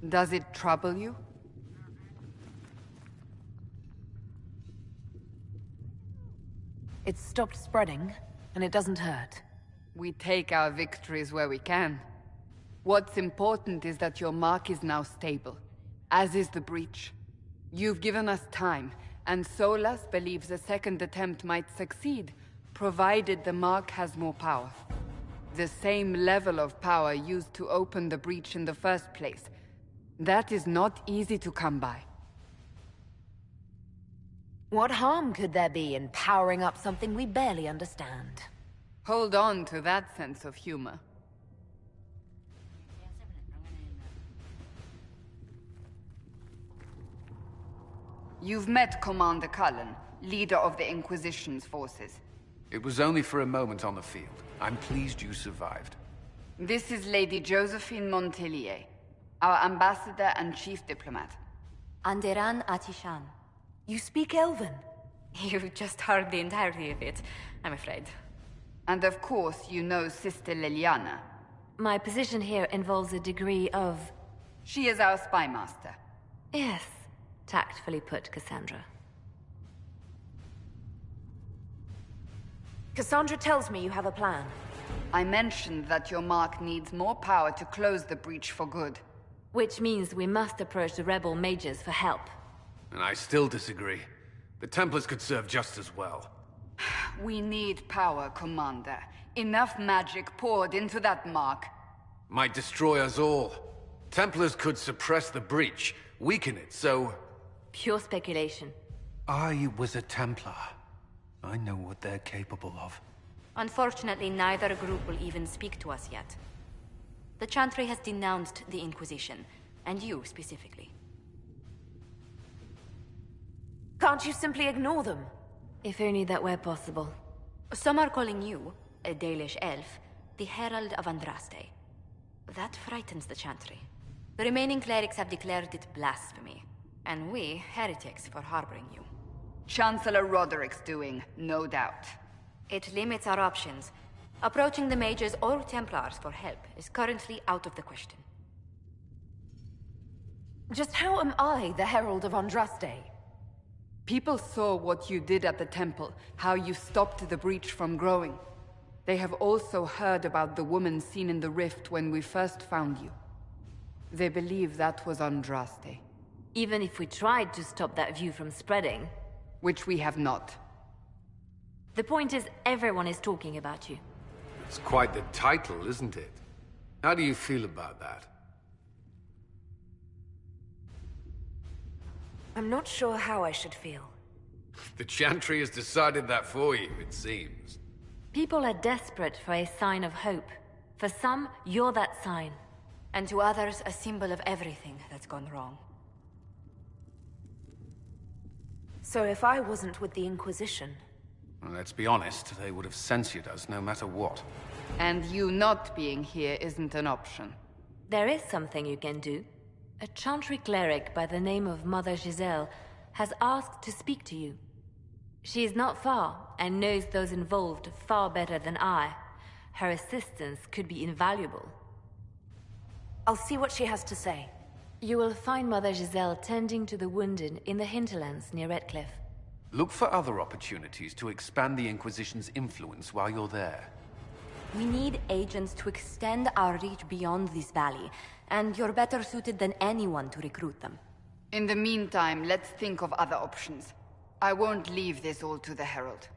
Does it trouble you? It's stopped spreading, and it doesn't hurt. We take our victories where we can. What's important is that your mark is now stable, as is the breach. You've given us time, and Solas believes a second attempt might succeed, provided the mark has more power. The same level of power used to open the breach in the first place. That is not easy to come by. What harm could there be in powering up something we barely understand? Hold on to that sense of humor. You've met Commander Cullen, leader of the Inquisition's forces. It was only for a moment on the field. I'm pleased you survived. This is Lady Josephine Montelier, our ambassador and chief diplomat. Anderan Atishan. You speak Elven? You just heard the entirety of it, I'm afraid. And of course, you know Sister Liliana. My position here involves a degree of... She is our spy master. Yes, tactfully put, Cassandra. Cassandra tells me you have a plan. I mentioned that your mark needs more power to close the breach for good. Which means we must approach the rebel mages for help. And I still disagree. The Templars could serve just as well. We need power, Commander. Enough magic poured into that mark. Might destroy us all. Templars could suppress the breach, weaken it, so... Pure speculation. I was a Templar. I know what they're capable of. Unfortunately, neither group will even speak to us yet. The Chantry has denounced the Inquisition, and you specifically. Can't you simply ignore them? If only that were possible. Some are calling you, a Dalish elf, the Herald of Andraste. That frightens the Chantry. The remaining clerics have declared it blasphemy, and we, heretics, for harboring you. Chancellor Roderick's doing, no doubt. It limits our options. Approaching the mages or Templars for help is currently out of the question. Just how am I the Herald of Andraste? People saw what you did at the temple, how you stopped the breach from growing. They have also heard about the woman seen in the rift when we first found you. They believe that was Andraste. Even if we tried to stop that view from spreading... Which we have not. The point is, everyone is talking about you. It's quite the title, isn't it? How do you feel about that? I'm not sure how I should feel. The Chantry has decided that for you, it seems. People are desperate for a sign of hope. For some, you're that sign. And to others, a symbol of everything that's gone wrong. So if I wasn't with the Inquisition... Well, let's be honest, they would have censored us no matter what. And you not being here isn't an option. There is something you can do. A Chantry cleric by the name of Mother Giselle has asked to speak to you. She is not far, and knows those involved far better than I. Her assistance could be invaluable. I'll see what she has to say. You will find Mother Giselle tending to the wounded in the hinterlands near Redcliffe. Look for other opportunities to expand the Inquisition's influence while you're there. We need agents to extend our reach beyond this valley, and you're better suited than anyone to recruit them. In the meantime, let's think of other options. I won't leave this all to the Herald.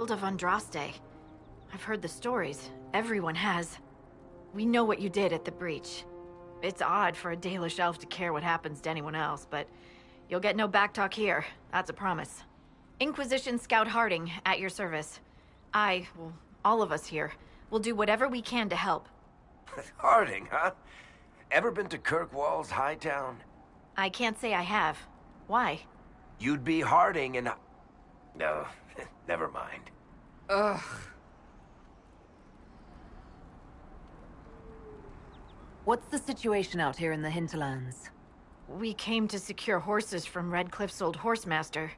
Herald of Andraste. I've heard the stories. Everyone has. We know what you did at the breach. It's odd for a Dalish elf to care what happens to anyone else, but you'll get no backtalk here. That's a promise. Inquisition Scout Harding, at your service. Well, all of us here, will do whatever we can to help. Harding, huh? Ever been to Kirkwall's Hightown? I can't say I have. Why? You'd be Harding and... No, never mind. Ugh. What's the situation out here in the hinterlands? We came to secure horses from Redcliffe's old horsemaster.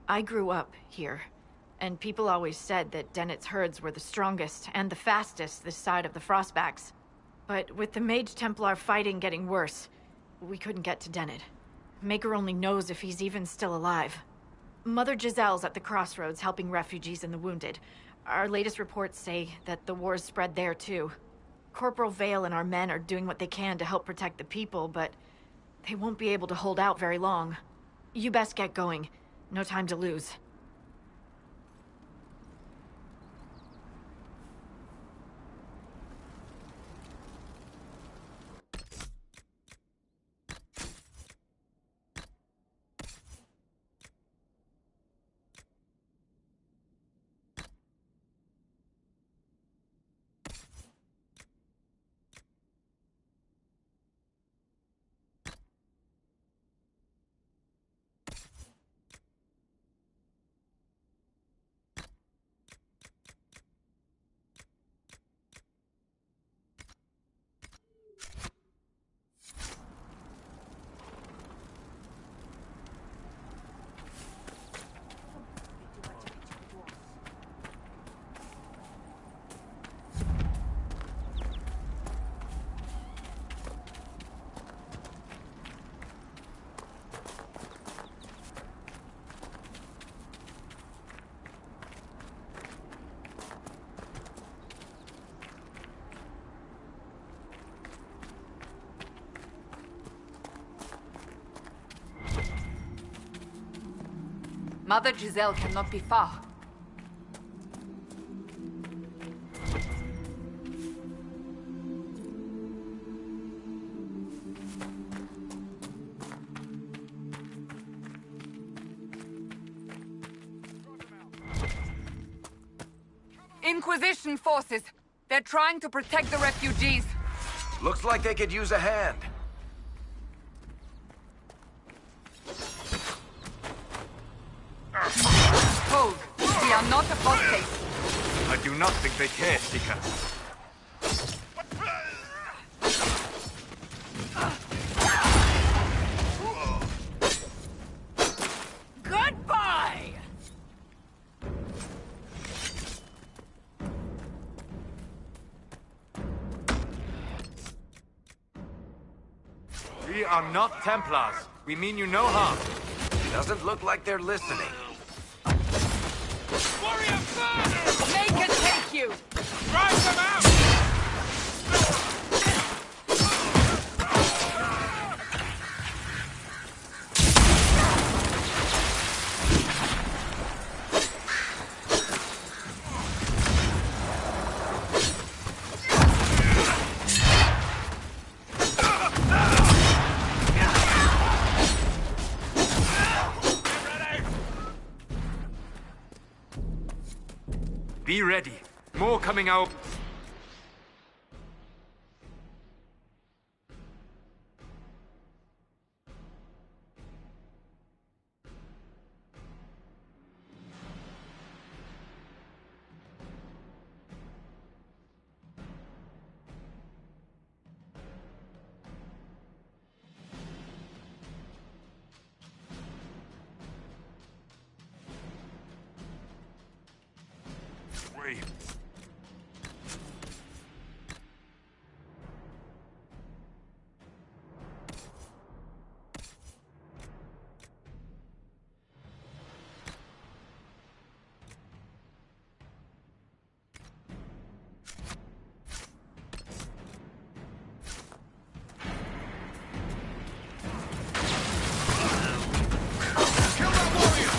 I grew up here, and people always said that Dennett's herds were the strongest and the fastest this side of the Frostbacks. But with the Mage Templar fighting getting worse, we couldn't get to Dennett. Maker only knows if he's even still alive. Mother Giselle's at the crossroads helping refugees and the wounded. Our latest reports say that the war's spread there too. Corporal Vale and our men are doing what they can to help protect the people, but they won't be able to hold out very long. You best get going. No time to lose. Mother Giselle cannot be far. Inquisition forces! They're trying to protect the refugees! Looks like they could use a hand. Hold! We are not apostates! I do not think they care, Seeker. Goodbye! We are not Templars. We mean you no harm. Doesn't look like they're listening. Warrior further! Make it take you! Drive them out! Be ready. More coming out. Wait. Kill that warrior!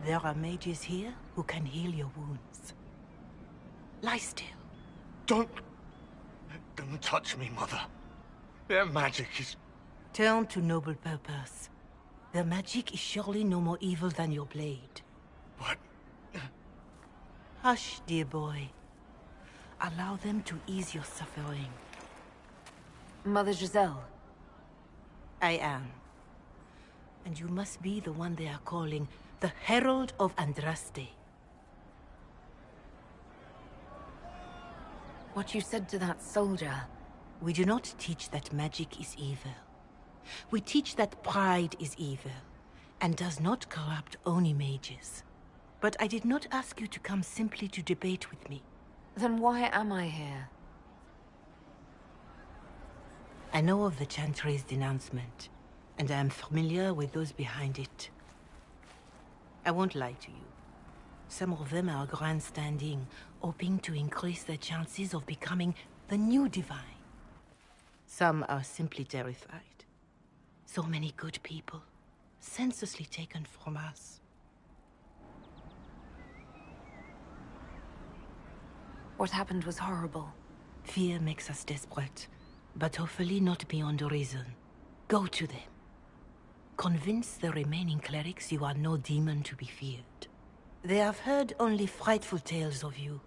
There are mages here who can heal your wounds. Lie still. Don't touch me, Mother. Their magic is... Turn to noble purpose. Their magic is surely no more evil than your blade. But... Hush, dear boy. Allow them to ease your suffering. Mother Giselle. I am. And you must be the one they are calling the Herald of Andraste. What you said to that soldier. We do not teach that magic is evil. We teach that pride is evil, and does not corrupt only mages. But I did not ask you to come simply to debate with me. Then why am I here? I know of the Chantry's denouncement, and I am familiar with those behind it. I won't lie to you. Some of them are grandstanding, hoping to increase their chances of becoming the new divine. Some are simply terrified. So many good people, senselessly taken from us. What happened was horrible. Fear makes us desperate, but hopefully not beyond reason. Go to them. Convince the remaining clerics you are no demon to be feared. They have heard only frightful tales of you.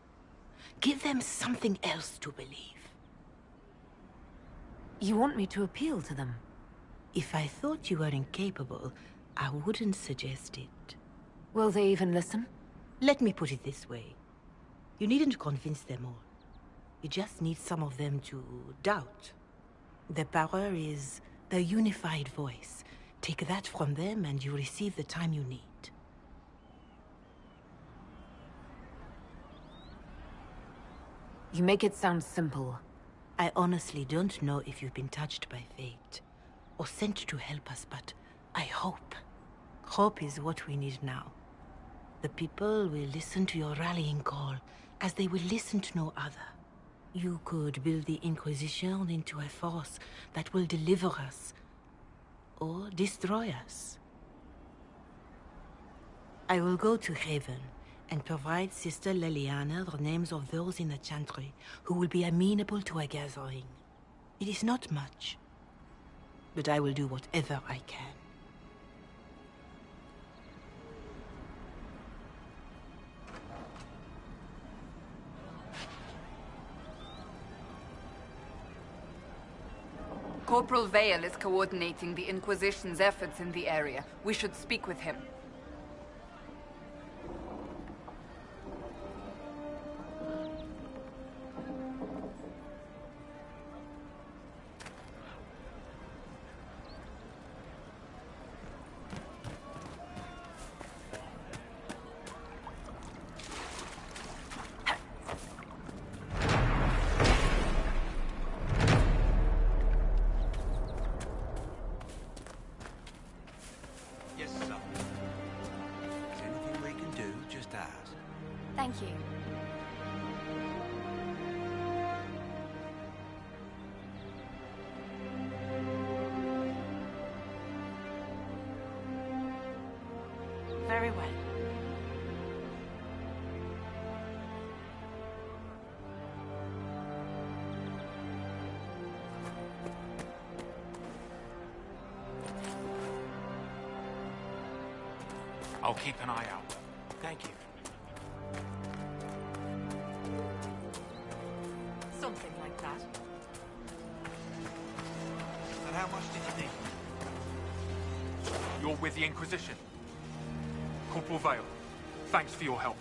Give them something else to believe. You want me to appeal to them? If I thought you were incapable, I wouldn't suggest it. Will they even listen? Let me put it this way. You needn't convince them all. You just need some of them to doubt. Their power is their unified voice. Take that from them and you receive the time you need. You make it sound simple. I honestly don't know if you've been touched by fate, or sent to help us, but I hope. Hope is what we need now. The people will listen to your rallying call, as they will listen to no other. You could build the Inquisition into a force that will deliver us, or destroy us. I will go to Haven, and provide Sister Leliana the names of those in the Chantry who will be amenable to a gathering. It is not much, but I will do whatever I can. Corporal Vale is coordinating the Inquisition's efforts in the area. We should speak with him. Thank you. Very well. I'll keep an eye out. Thank you. Something like that. And how much did you need? You're with the Inquisition. Corporal Vale, thanks for your help.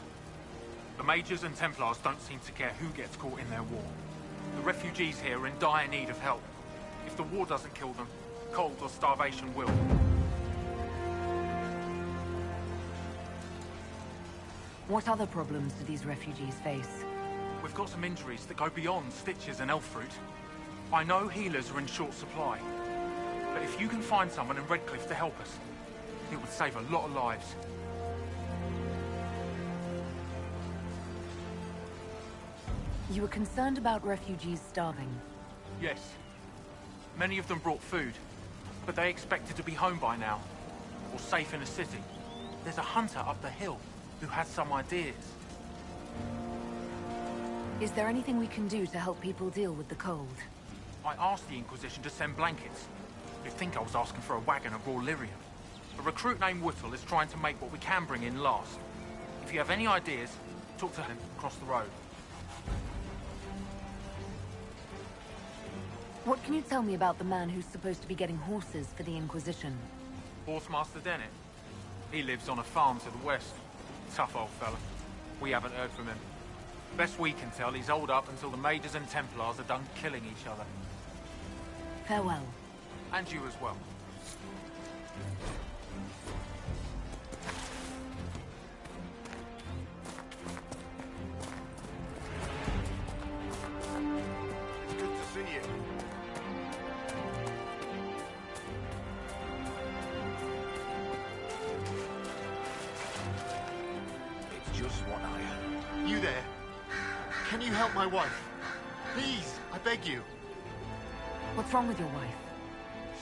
The Mages and Templars don't seem to care who gets caught in their war. The refugees here are in dire need of help. If the war doesn't kill them, cold or starvation will. What other problems do these refugees face? We've got some injuries that go beyond stitches and elf fruit. I know healers are in short supply, but if you can find someone in Redcliffe to help us, it would save a lot of lives. You were concerned about refugees starving. Yes. Many of them brought food, but they expected to be home by now, or safe in a city. There's a hunter up the hill who has some ideas. Is there anything we can do to help people deal with the cold? I asked the Inquisition to send blankets. You'd think I was asking for a wagon of raw lyrium. A recruit named Whittle is trying to make what we can bring in last. If you have any ideas, talk to him across the road. What can you tell me about the man who's supposed to be getting horses for the Inquisition? Horsemaster Dennett. He lives on a farm to the west. Tough old fella. We haven't heard from him. Best we can tell, he's holed up until the Mages and Templars are done killing each other. Farewell. And you as well. It's good to see you. It's just what I heard. You there? Can you help my wife? Please, I beg you. What's wrong with your wife?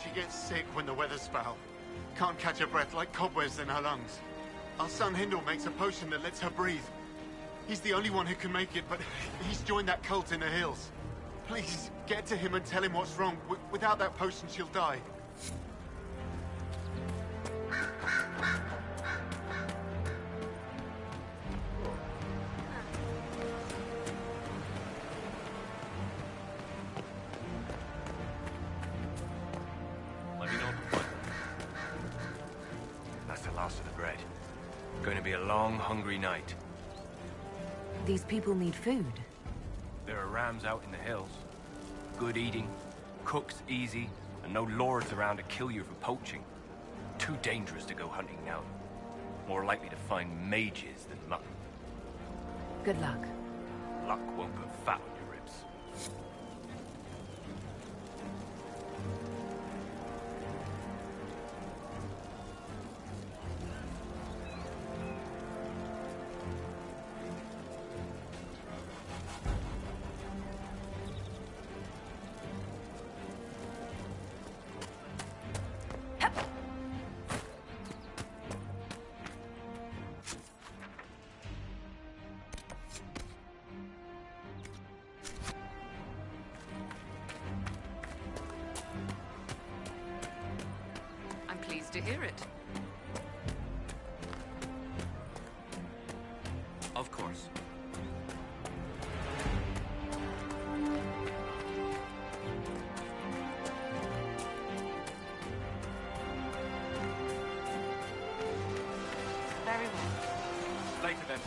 She gets sick when the weather's foul. Can't catch her breath, like cobwebs in her lungs. Our son Hindle makes a potion that lets her breathe. He's the only one who can make it, but he's joined that cult in the hills. Please, get to him and tell him what's wrong. Without that potion, she'll die. Let me know. That's the last of the bread. Going to be a long, hungry night. These people need food. There are rams out in the hills. Good eating, cooks easy, and no lords around to kill you for poaching. Too dangerous to go hunting now. More likely to find mages than mutton. Good luck. Luck won't put fat on your ribs. I'm pleased to hear it. Of course. Very well. Later then.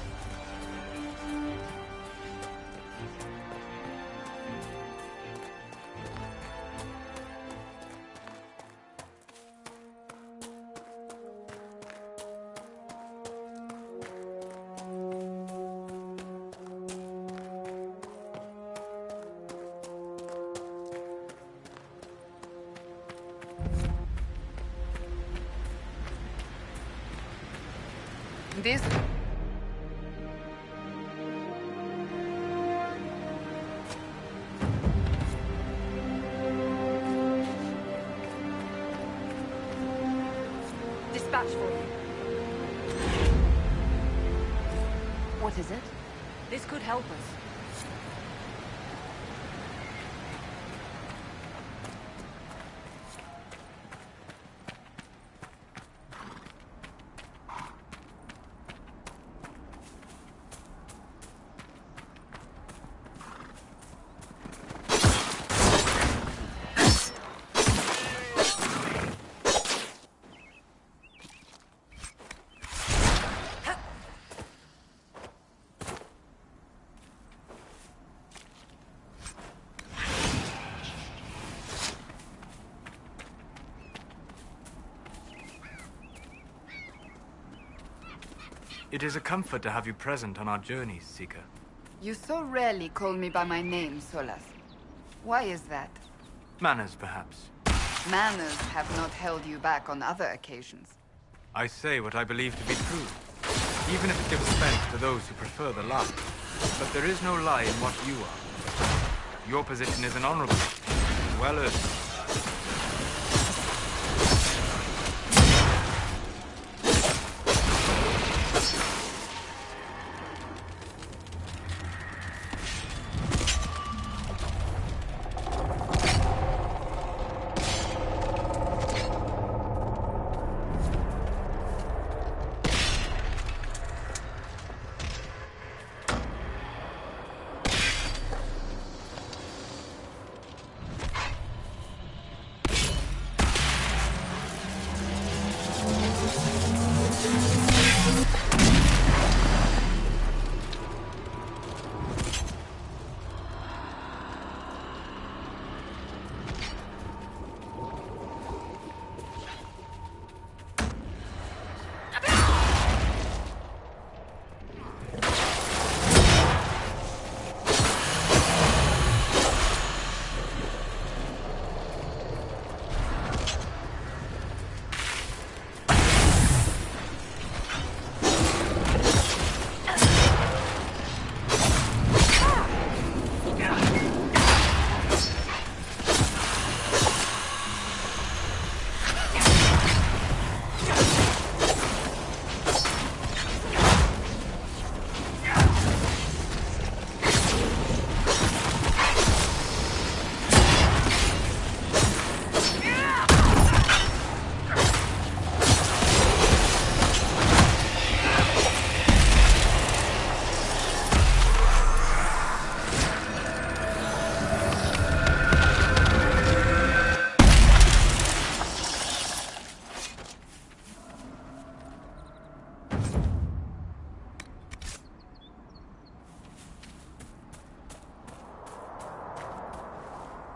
This... Dispatch for you. What is it? This could help us. It is a comfort to have you present on our journeys, Seeker. You so rarely call me by my name, Solas. Why is that? Manners, perhaps. Manners have not held you back on other occasions. I say what I believe to be true, even if it gives offense to those who prefer the lie. But there is no lie in what you are. Your position is an honorable, well earned.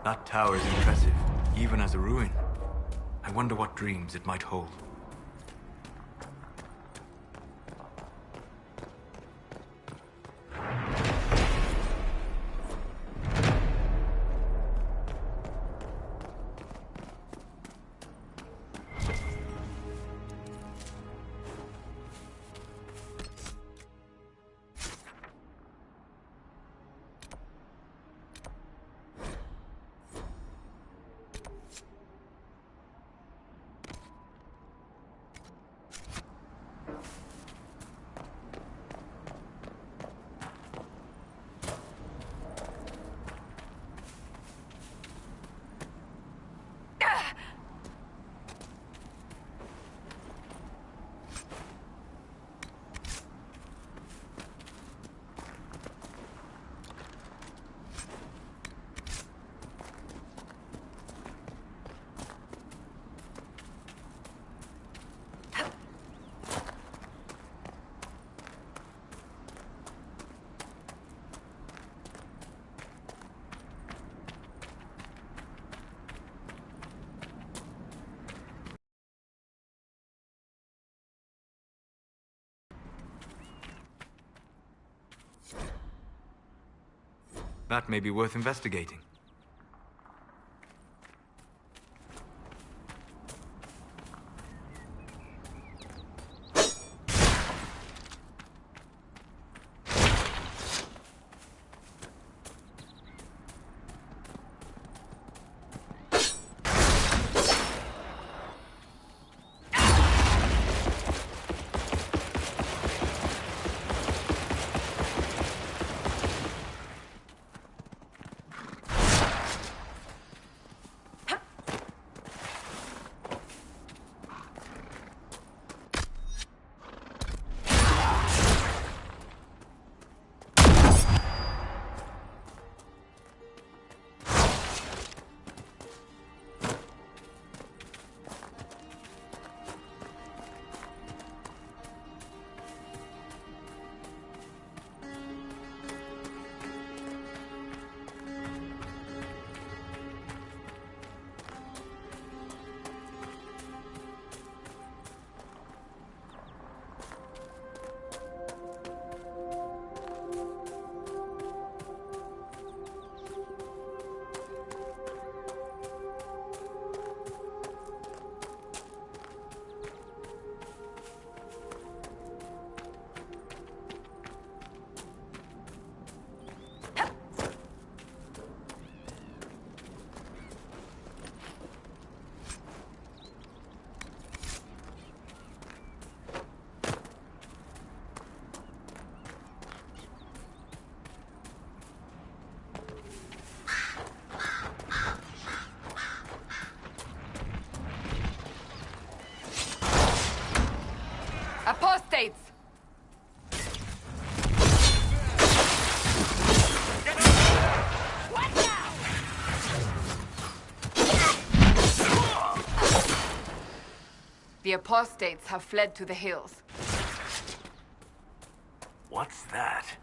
That tower is impressive, even as a ruin. I wonder what dreams it might hold. That may be worth investigating. Apostates! What now? The apostates have fled to the hills. What's that?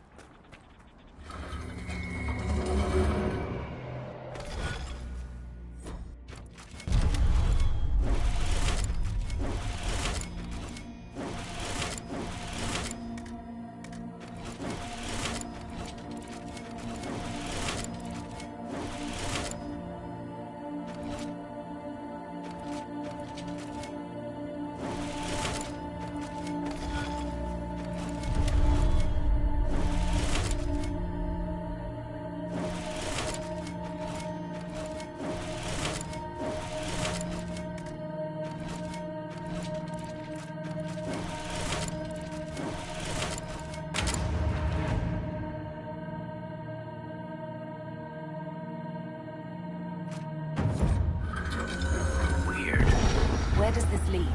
Where does this lead?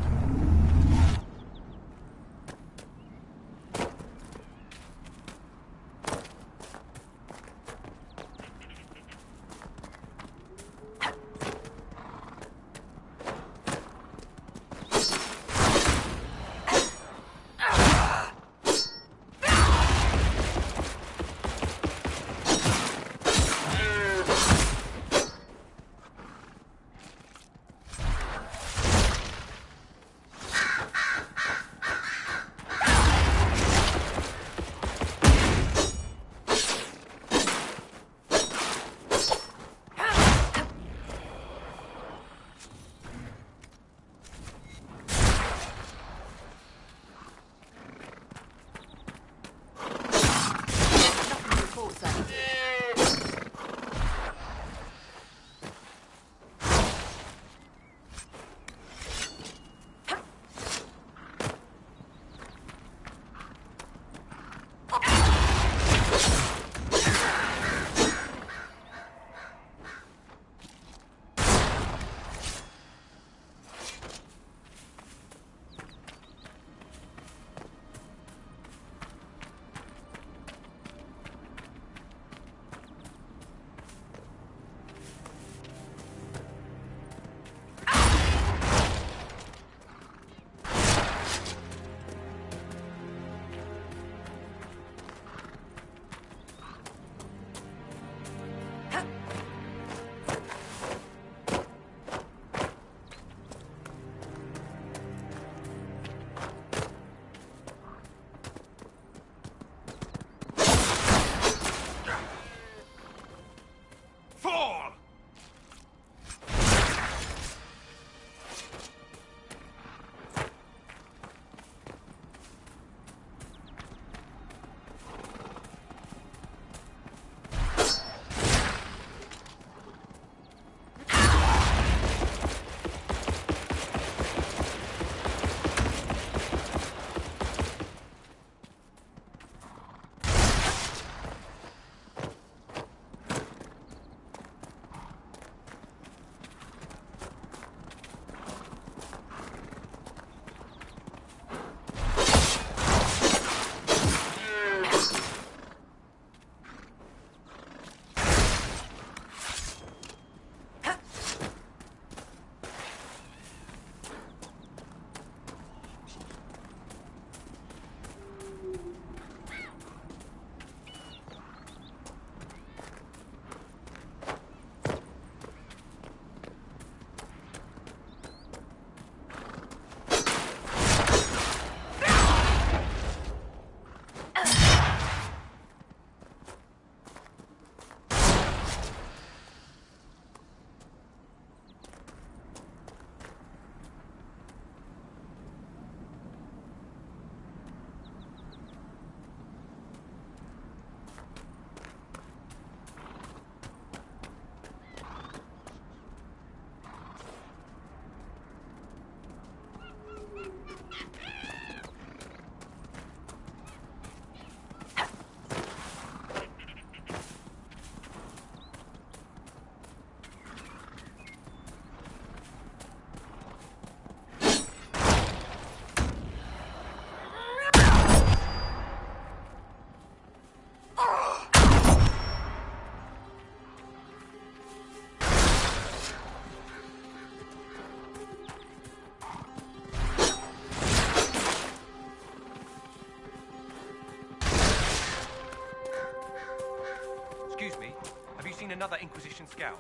another Inquisition scout.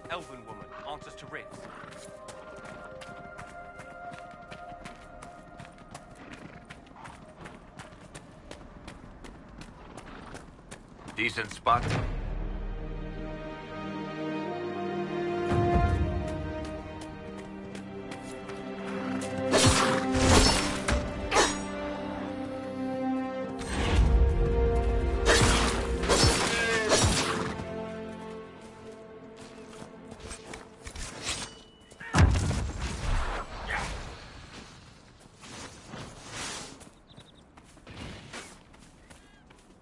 Elven woman, answers to writs. Decent spot.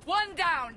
One down!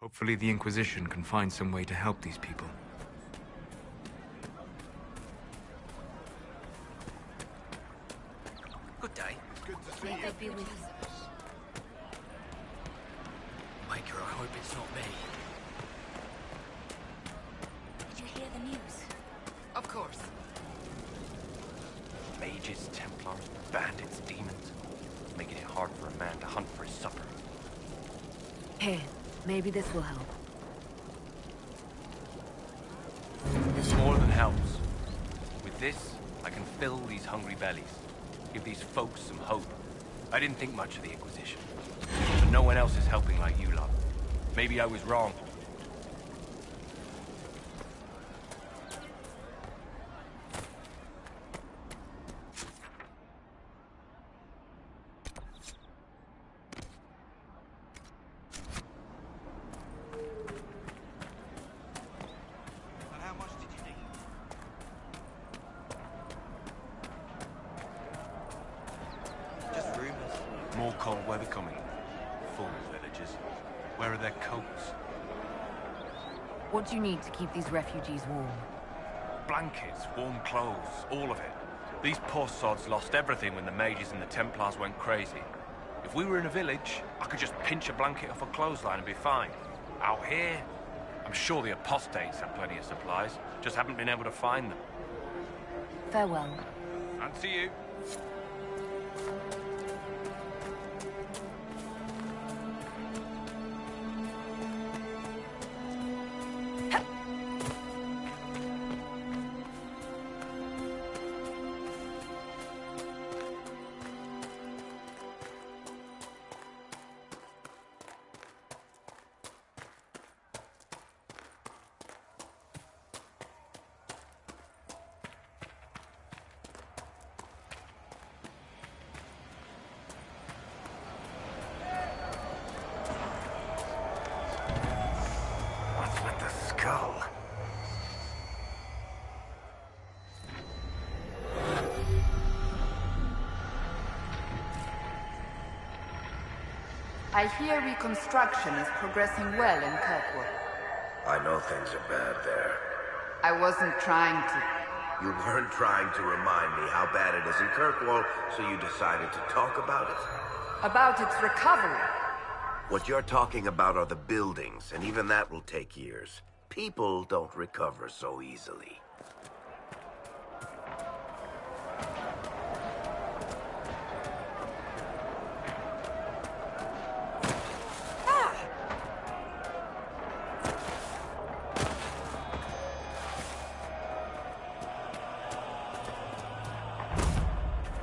Hopefully the Inquisition can find some way to help these people. Good day. Good to see May you. they be with you. Maker, I hope it's not me. Did you hear the news? Of course. Mages, Templars, bandits, demons. Making it hard for a man to hunt for his supper. Here, maybe this will help. This more than helps. With this, I can fill these hungry bellies. Give these folks some hope. I didn't think much of the Inquisition. But no one else is helping like you lot. Maybe I was wrong. How much did you need? Just rumors. More cold weather coming. Fools, villagers. Where are their coats? What do you need to keep these refugees warm? Blankets, warm clothes, all of it. These poor sods lost everything when the mages and the Templars went crazy. If we were in a village, I could just pinch a blanket off a clothesline and be fine. Out here, I'm sure the apostates have plenty of supplies, just haven't been able to find them. Farewell. And to you. What's with the skull? I hear reconstruction is progressing well in Kirkwood. I know things are bad there. I wasn't trying to You weren't trying to remind me how bad it is in Kirkwall, so you decided to talk about it? About its recovery. What you're talking about are the buildings, and even that will take years. People don't recover so easily.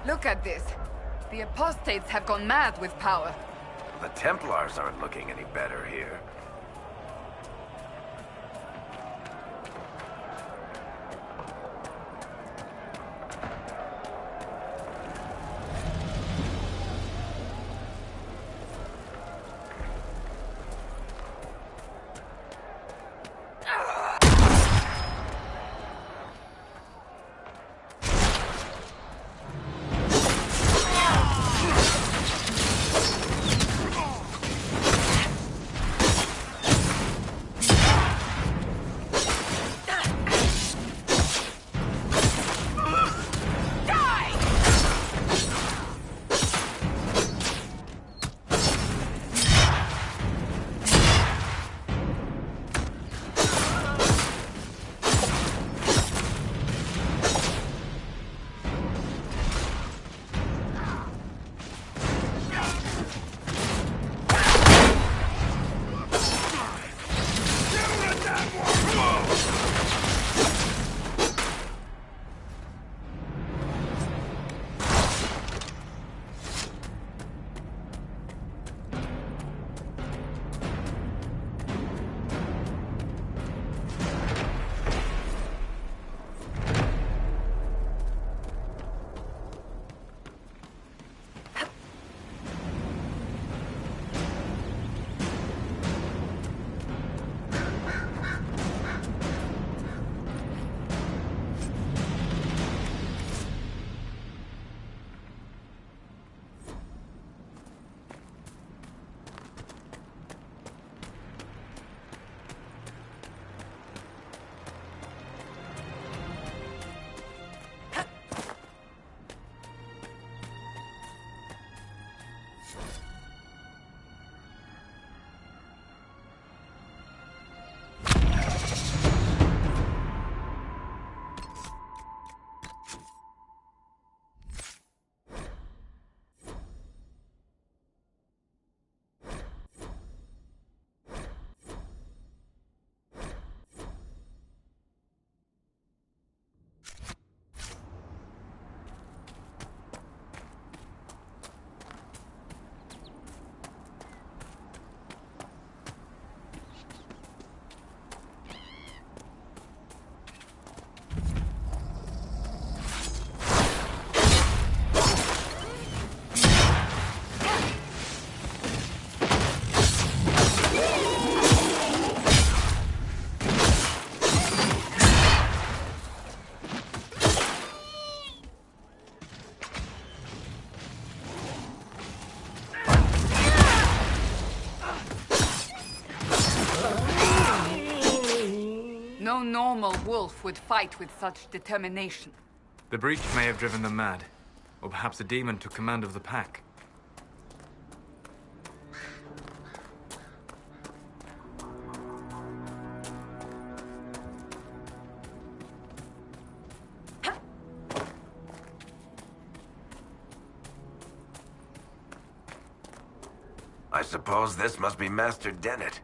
Look at this. The apostates have gone mad with power. The Templars aren't looking any better here. No normal wolf would fight with such determination. The breach may have driven them mad. Or perhaps a demon took command of the pack. I suppose this must be Master Dennett.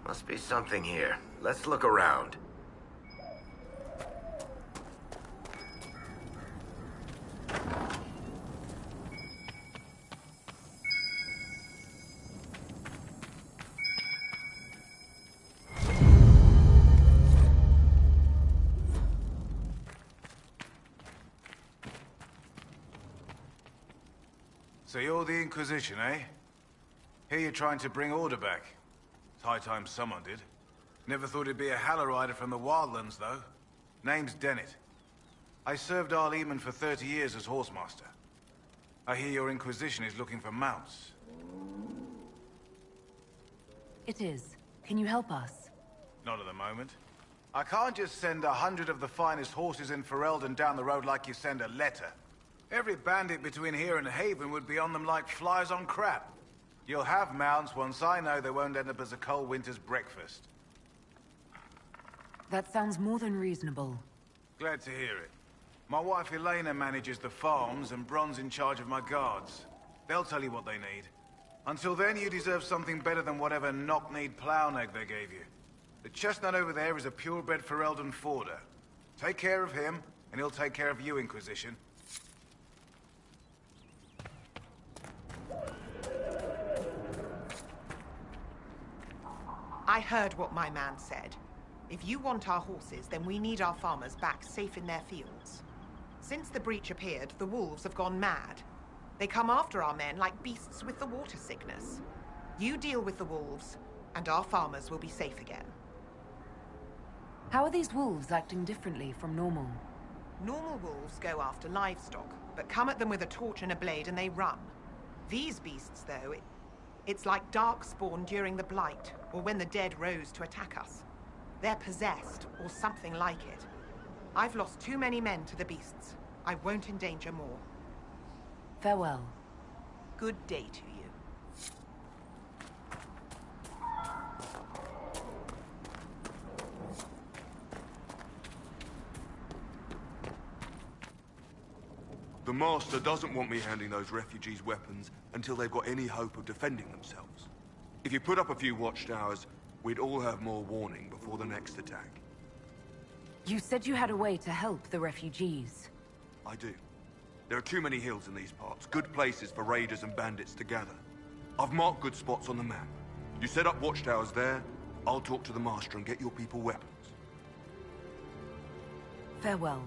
Must be something here. Let's look around. So you're the Inquisition, eh? Here you're trying to bring order back. It's high time someone did. Never thought it'd be a Hallow-Rider from the Wildlands, though. Name's Dennett. I served Arl Eamon for 30 years as Horsemaster. I hear your Inquisition is looking for mounts. It is. Can you help us? Not at the moment. I can't just send 100 of the finest horses in Ferelden down the road like you send a letter. Every bandit between here and Haven would be on them like flies on crap. You'll have mounts once I know they won't end up as a cold winter's breakfast. That sounds more than reasonable. Glad to hear it. My wife Elena manages the farms and Bron's in charge of my guards. They'll tell you what they need. Until then, you deserve something better than whatever knock-kneed plow-neck they gave you. The chestnut over there is a purebred Ferelden forder. Take care of him, and he'll take care of you, Inquisition. I heard what my man said. If you want our horses, then we need our farmers back safe in their fields. Since the breach appeared, the wolves have gone mad. They come after our men like beasts with the water sickness. You deal with the wolves, and our farmers will be safe again. How are these wolves acting differently from normal? Normal wolves go after livestock, but come at them with a torch and a blade and they run. These beasts, though, it's like darkspawn during the Blight, or when the dead rose to attack us. They're possessed, or something like it. I've lost too many men to the beasts. I won't endanger more. Farewell. Good day to you. The Master doesn't want me handing those refugees weapons until they've got any hope of defending themselves. If you put up a few watchtowers, we'd all have more warning before the next attack. You said you had a way to help the refugees. I do. There are too many hills in these parts, good places for raiders and bandits to gather. I've marked good spots on the map. You set up watchtowers there, I'll talk to the Master and get your people weapons. Farewell.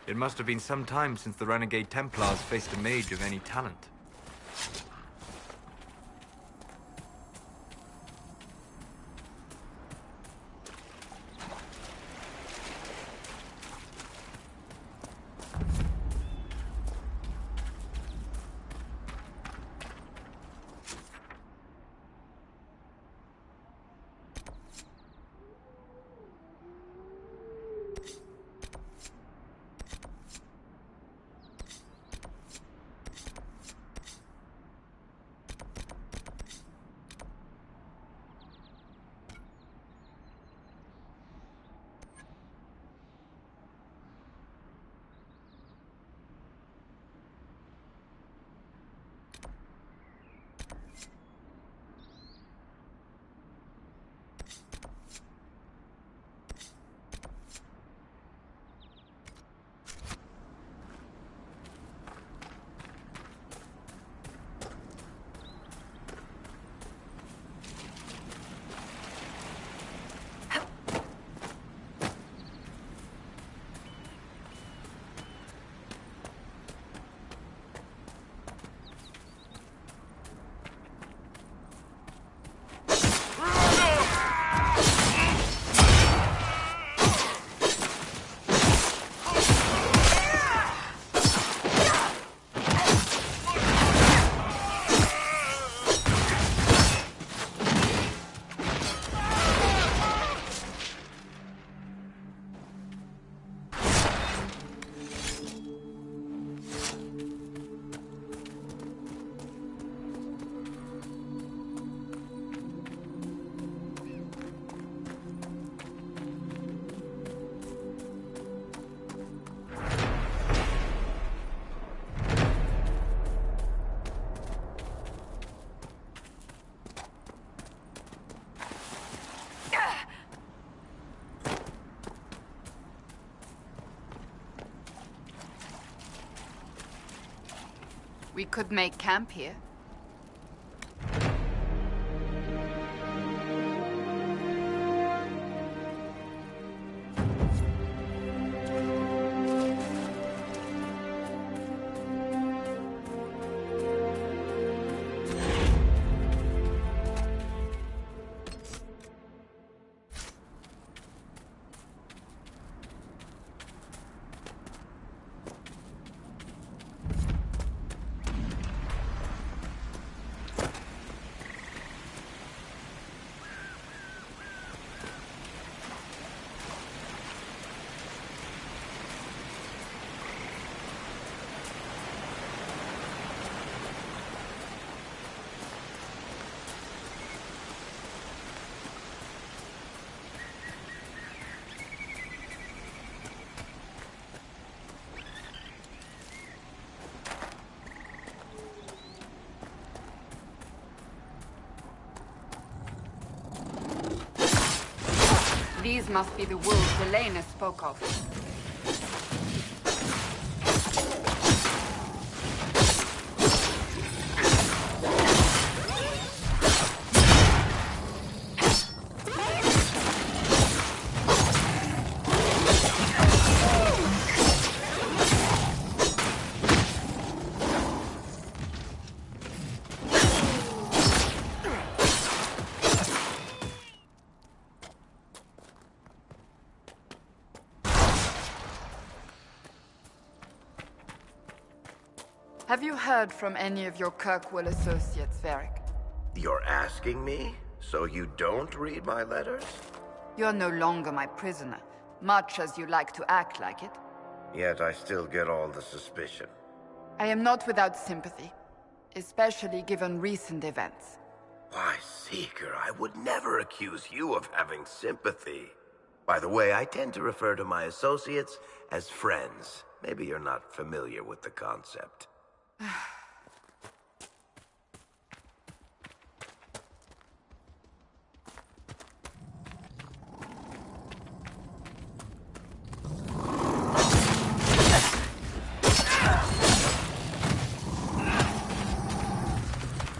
It must have been some time since the renegade Templars faced a mage of any talent. We could make camp here. These must be the wolves Elena spoke of. Have you heard from any of your Kirkwall associates, Varric? You're asking me? So you don't read my letters? You're no longer my prisoner, much as you like to act like it. Yet I still get all the suspicion. I am not without sympathy, especially given recent events. Why, Seeker, I would never accuse you of having sympathy. By the way, I tend to refer to my associates as friends. Maybe you're not familiar with the concept.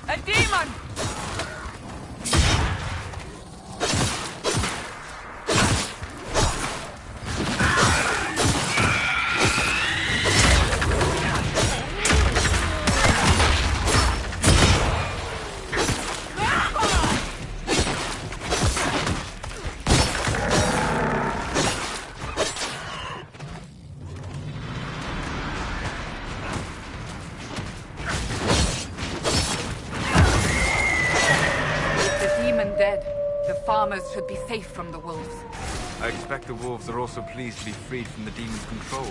A demon! Settlers should be safe from the wolves. I expect the wolves are also pleased to be freed from the demon's control.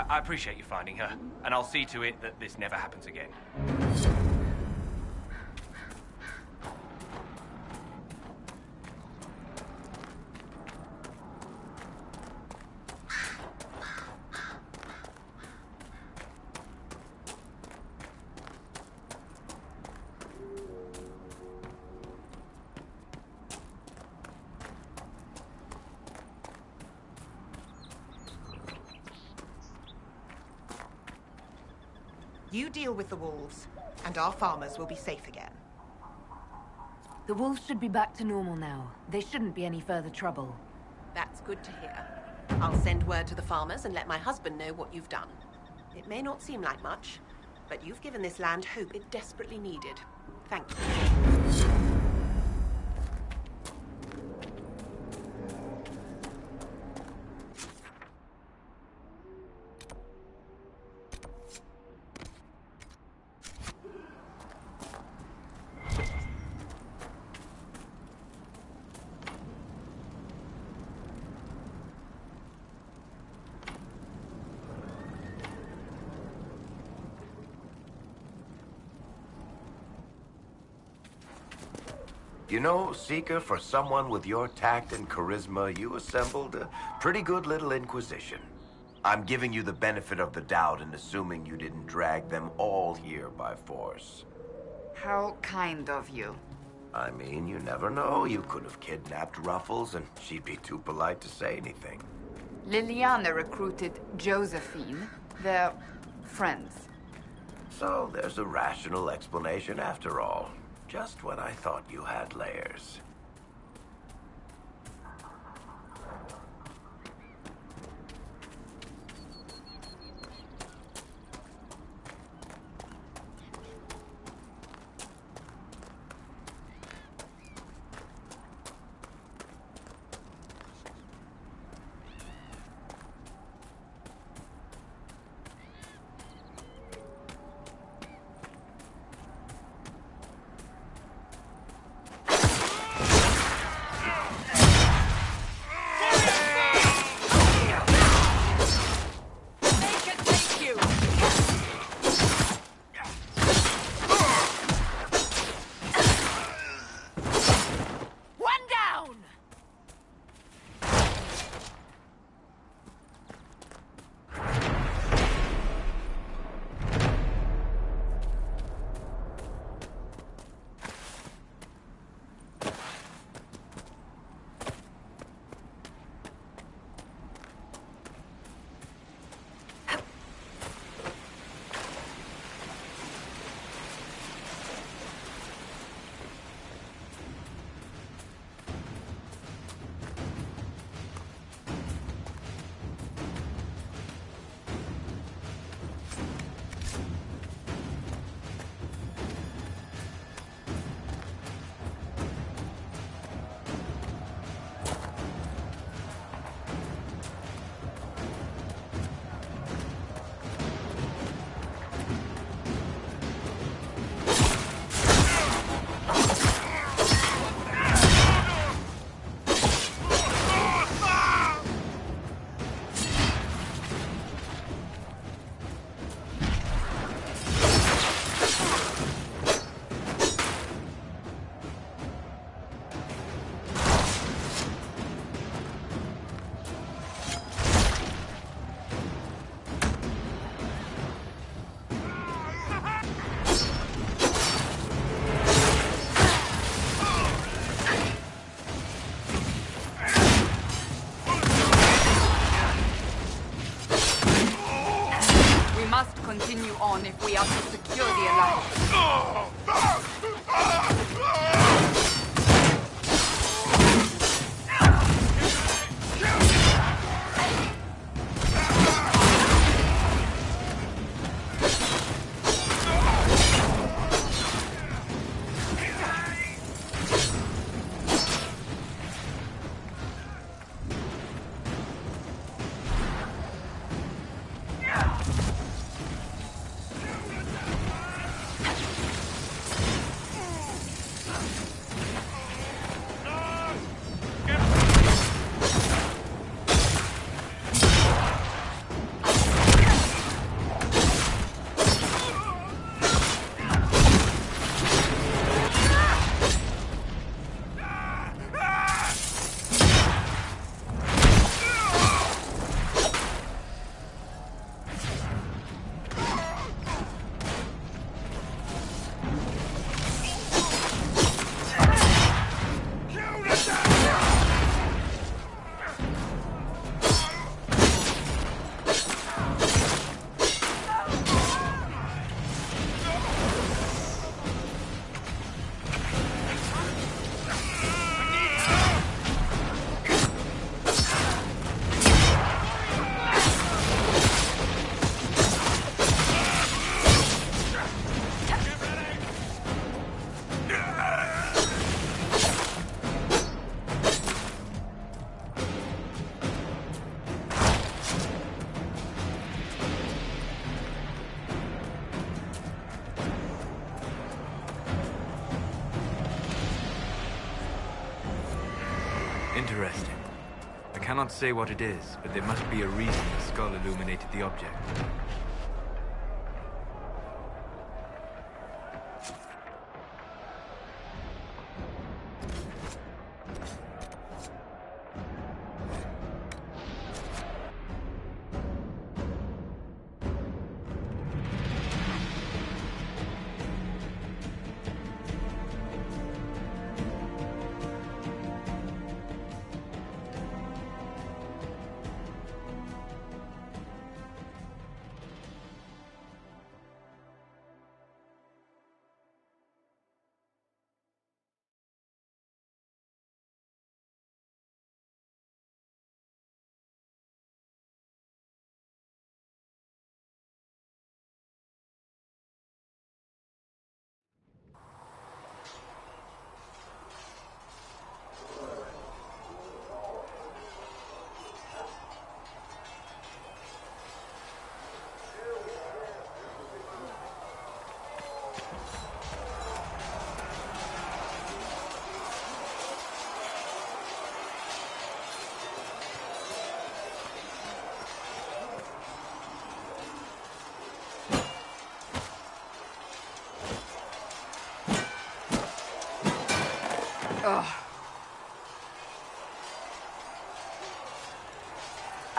I appreciate you finding her, and I'll see to it that this never happens again. You deal with the wolves, and our farmers will be safe again. The wolves should be back to normal now. There shouldn't be any further trouble. That's good to hear. I'll send word to the farmers and let my husband know what you've done. It may not seem like much, but you've given this land hope it desperately needed. Thank you. You know, Seeker, for someone with your tact and charisma, you assembled a pretty good little Inquisition. I'm giving you the benefit of the doubt and assuming you didn't drag them all here by force. How kind of you. I mean, you never know. You could have kidnapped Ruffles and she'd be too polite to say anything. Liliana recruited Josephine. They're friends. So there's a rational explanation after all. Just when I thought you had layers. Continue on if we are to secure the alliance. Interesting. I cannot say what it is, but there must be a reason the skull illuminated the object.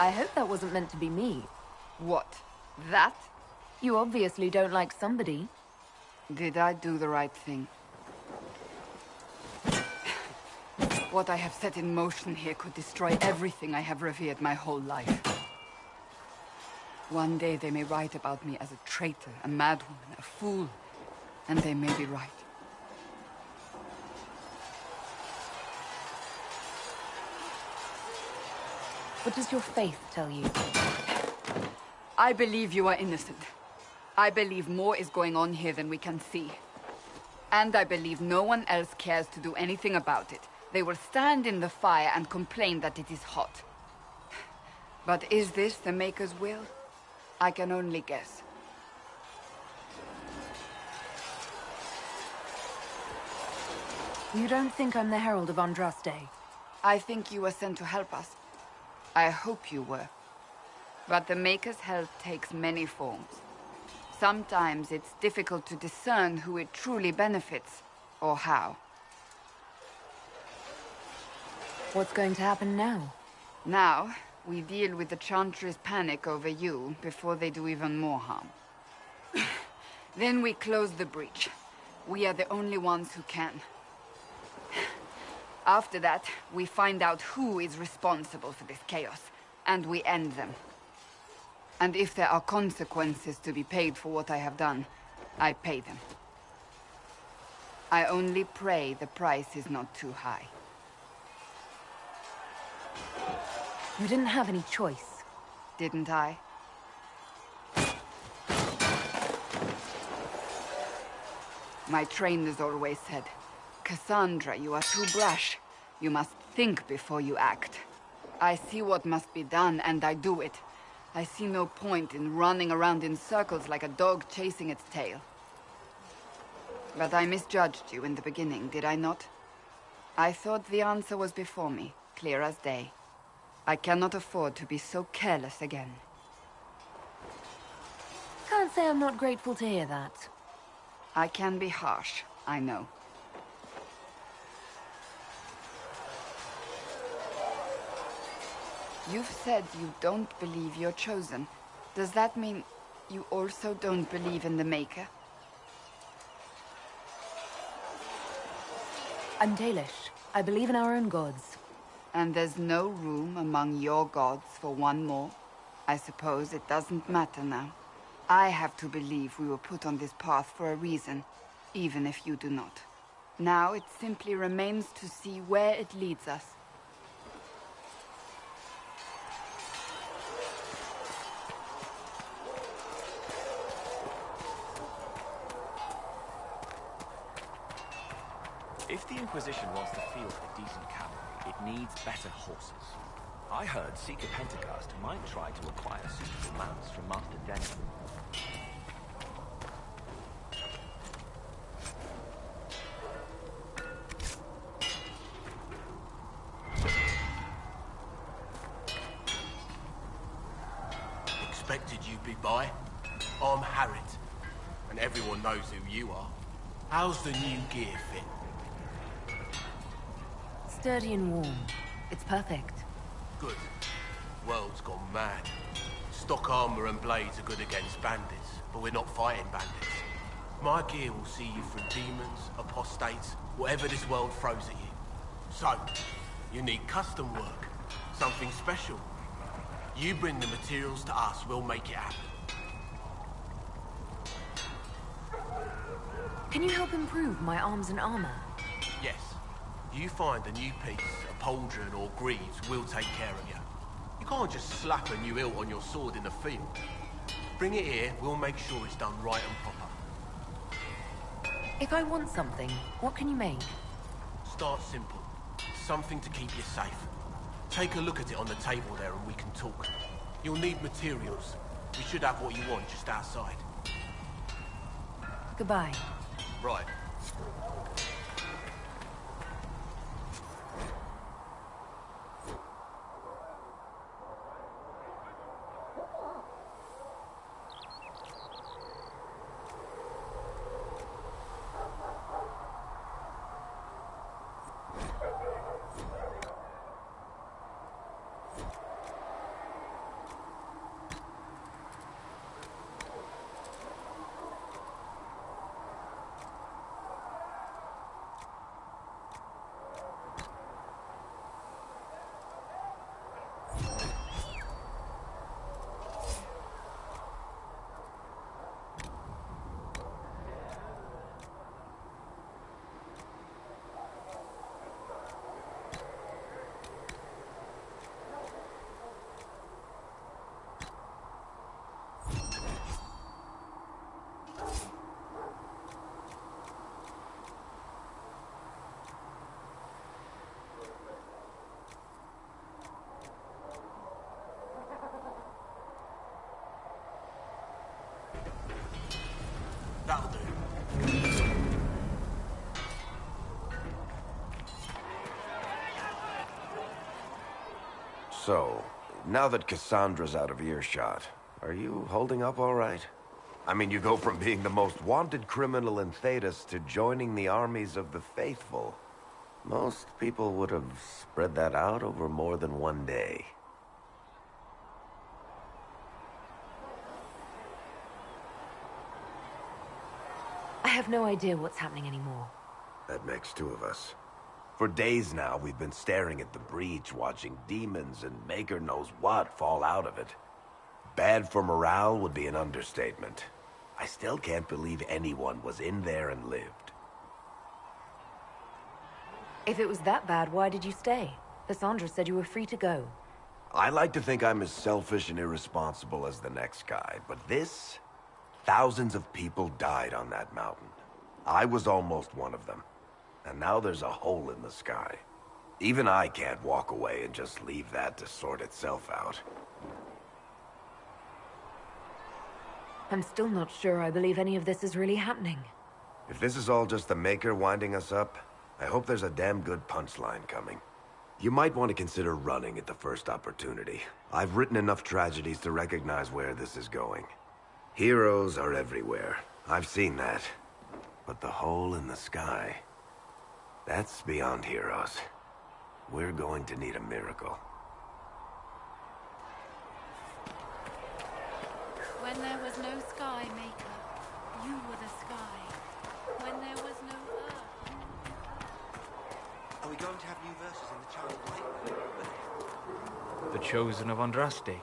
I hope that wasn't meant to be me. What? That? You obviously don't like somebody. Did I do the right thing? What I have set in motion here could destroy everything I have revered my whole life. One day they may write about me as a traitor, a madwoman, a fool, and they may be right. What does your faith tell you? I believe you are innocent. I believe more is going on here than we can see. And I believe no one else cares to do anything about it. They will stand in the fire and complain that it is hot. But is this the Maker's will? I can only guess. You don't think I'm the Herald of Andraste? I think you were sent to help us. I hope you were. But the Maker's help takes many forms. Sometimes it's difficult to discern who it truly benefits, or how. What's going to happen now? Now, we deal with the Chantry's panic over you before they do even more harm. Then we close the breach. We are the only ones who can. After that, we find out who is responsible for this chaos, and we end them. And if there are consequences to be paid for what I have done, I pay them. I only pray the price is not too high. You didn't have any choice. Didn't I? My trainers always said, Cassandra, you are too brash. You must think before you act. I see what must be done, and I do it. I see no point in running around in circles like a dog chasing its tail. But I misjudged you in the beginning, did I not? I thought the answer was before me, clear as day. I cannot afford to be so careless again. Can't say I'm not grateful to hear that. I can be harsh, I know. You've said you don't believe you're chosen. Does that mean you also don't believe in the Maker? I'm Dalish. I believe in our own gods. And there's no room among your gods for one more? I suppose it doesn't matter now. I have to believe we were put on this path for a reason, even if you do not. Now it simply remains to see where it leads us. If the Inquisition wants to field a decent cavalry, it needs better horses. I heard Seeker Pentagast might try to acquire suitable mounts from Master Dennis. be by. I'm Harriet, and everyone knows who you are. How's the new gear fit? Sturdy and warm. It's perfect. Good. World's gone mad. Stock armor and blades are good against bandits, but we're not fighting bandits. My gear will see you through demons, apostates, whatever this world throws at you. So, you need custom work, something special. You bring the materials to us, we'll make it happen. Can you help improve my arms and armor? Yes. You find a new piece, a pauldron or greaves, we'll take care of you. You can't just slap a new hilt on your sword in the field. Bring it here, we'll make sure it's done right and proper. If I want something, what can you make? Start simple. Something to keep you safe. Take a look at it on the table there and we can talk. You'll need materials. We should have what you want just outside. Goodbye. Right. That'll do. So, now that Cassandra's out of earshot, are you holding up all right? I mean, you go from being the most wanted criminal in Thedas to joining the armies of the faithful. Most people would have spread that out over more than one day. I have no idea what's happening anymore. That makes two of us. For days now, we've been staring at the breach, watching demons and Maker knows what fall out of it. Bad for morale would be an understatement. I still can't believe anyone was in there and lived. If it was that bad, why did you stay? Cassandra said you were free to go. I like to think I'm as selfish and irresponsible as the next guy, but this... Thousands of people died on that mountain. I was almost one of them. And now there's a hole in the sky. Even I can't walk away and just leave that to sort itself out. I'm still not sure I believe any of this is really happening. If this is all just the Maker winding us up, I hope there's a damn good punchline coming. You might want to consider running at the first opportunity. I've written enough tragedies to recognize where this is going. Heroes are everywhere. I've seen that. But the hole in the sky... that's beyond heroes. We're going to need a miracle. When there was no sky, Maker, you were the sky. When there was no earth... Are we going to have new verses in the Child Light? The chosen of Andraste.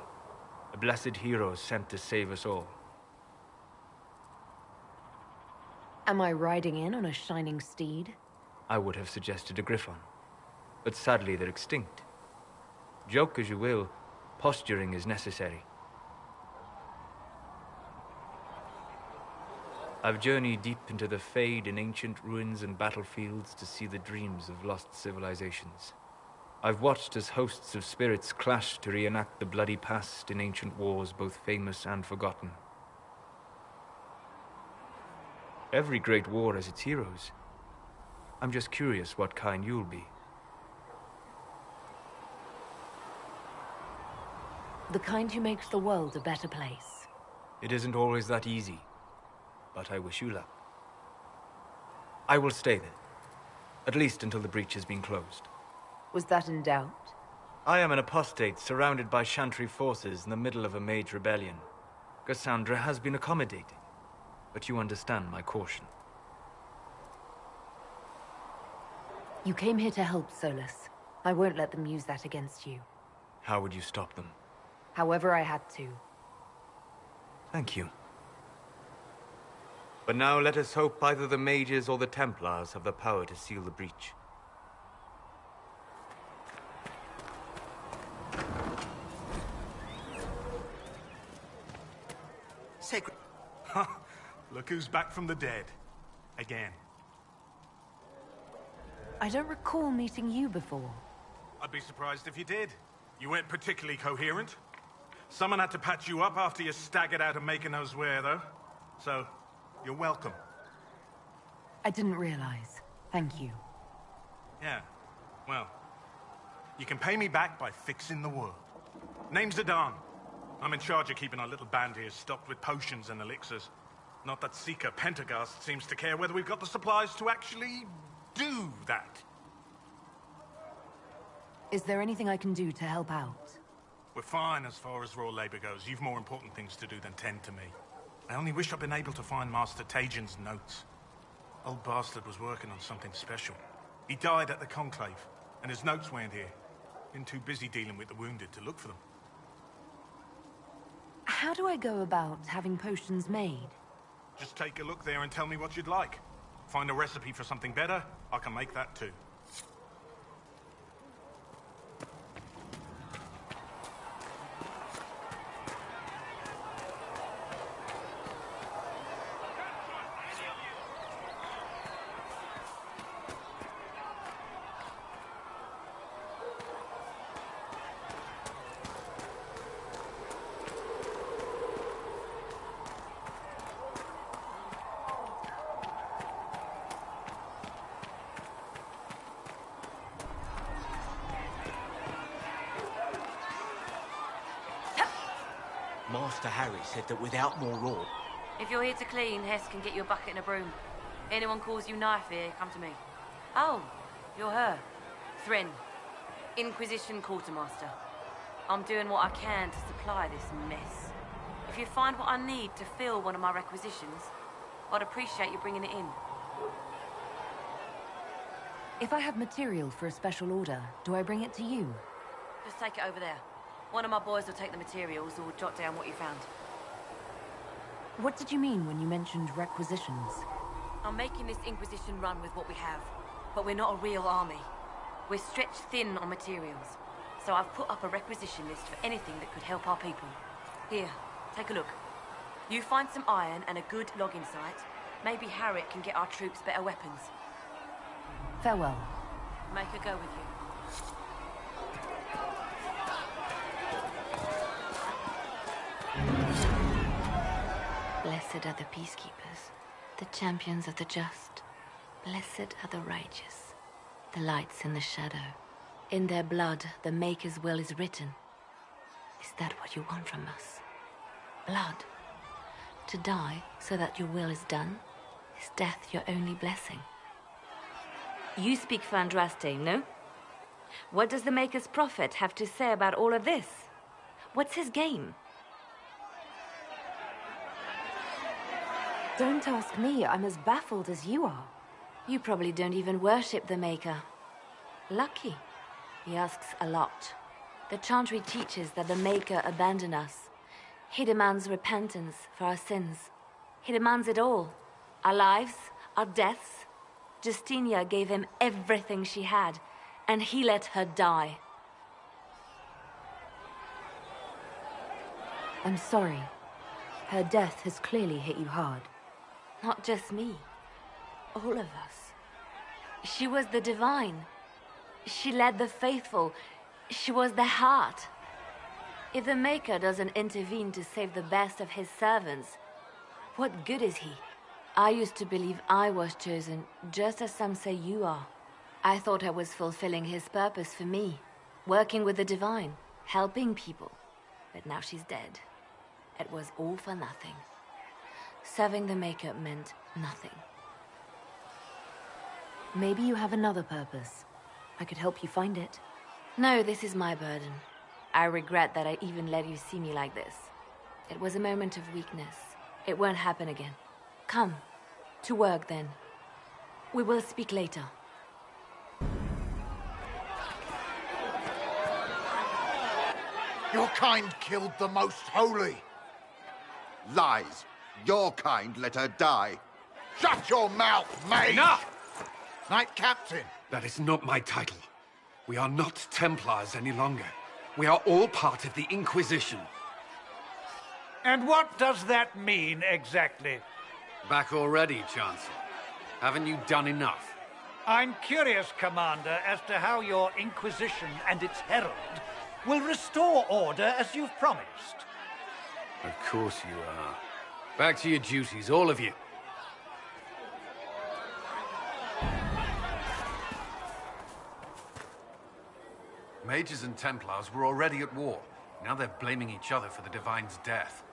A blessed hero sent to save us all. Am I riding in on a shining steed? I would have suggested a griffon, but sadly they're extinct. Joke as you will, posturing is necessary. I've journeyed deep into the Fade in ancient ruins and battlefields to see the dreams of lost civilizations. I've watched as hosts of spirits clash to reenact the bloody past in ancient wars both famous and forgotten. Every great war has its heroes. I'm just curious what kind you'll be. The kind who makes the world a better place. It isn't always that easy, but I wish you luck. I will stay there, at least until the breach has been closed. Was that in doubt? I am an apostate surrounded by Chantry forces in the middle of a mage rebellion. Cassandra has been accommodating, but you understand my caution. You came here to help, Solus. I won't let them use that against you. How would you stop them? However I had to. Thank you. But now let us hope either the mages or the Templars have the power to seal the breach. Sacred. Look who's back from the dead. Again. I don't recall meeting you before. I'd be surprised if you did. You weren't particularly coherent. Someone had to patch you up after you staggered out of making those wear, though. So, you're welcome. I didn't realize. Thank you. Yeah. Well, you can pay me back by fixing the world. Name's Adan. I'm in charge of keeping our little band here stocked with potions and elixirs. Not that Seeker Pentagast seems to care whether we've got the supplies to actually do that. Is there anything I can do to help out? We're fine as far as raw labor goes. You've more important things to do than tend to me. I only wish I'd been able to find Master Tajin's notes. Old bastard was working on something special. He died at the Conclave, and his notes weren't here. Been too busy dealing with the wounded to look for them. How do I go about having potions made? Just take a look there and tell me what you'd like. Find a recipe for something better, I can make that too. Master Harry said that without more raw... If you're here to clean, Hess can get you a bucket and a broom. Anyone calls you knife here, come to me. Oh, you're her. Thren, Inquisition Quartermaster. I'm doing what I can to supply this mess. If you find what I need to fill one of my requisitions, I'd appreciate you bringing it in. If I have material for a special order, do I bring it to you? Just take it over there. One of my boys will take the materials or jot down what you found. What did you mean when you mentioned requisitions? I'm making this Inquisition run with what we have, but we're not a real army. We're stretched thin on materials, so I've put up a requisition list for anything that could help our people. Here, take a look. You find some iron and a good logging site, maybe Harriet can get our troops better weapons. Farewell. Make her go with you. Blessed are the peacekeepers, the champions of the just. Blessed are the righteous, the lights in the shadow. In their blood, the Maker's will is written. Is that what you want from us? Blood? To die so that your will is done? Is death your only blessing? You speak for Andraste, no? What does the Maker's prophet have to say about all of this? What's his game? Don't ask me. I'm as baffled as you are. You probably don't even worship the Maker. Lucky. He asks a lot. The Chantry teaches that the Maker abandoned us. He demands repentance for our sins. He demands it all. Our lives, our deaths. Justinia gave him everything she had, and he let her die. I'm sorry. Her death has clearly hit you hard. Not just me. All of us. She was the divine. She led the faithful. She was their heart. If the Maker doesn't intervene to save the best of his servants, what good is he? I used to believe I was chosen, just as some say you are. I thought I was fulfilling his purpose for me, working with the divine, helping people. But now she's dead. it was all for nothing. Serving the Maker meant nothing. Maybe you have another purpose. I could help you find it. No, this is my burden. I regret that I even let you see me like this. It was a moment of weakness. It won't happen again. Come, to work then. We will speak later. Your kind killed the most holy. Lies. Your kind let her die. Shut your mouth, mate! Enough! Knight Captain. That is not my title. We are not Templars any longer. We are all part of the Inquisition. And what does that mean, exactly? Back already, Chancellor. Haven't you done enough? I'm curious, Commander, as to how your Inquisition and its herald will restore order as you've promised. Of course you are. Back to your duties, all of you. Mages and Templars were already at war. Now they're blaming each other for the Divine's death.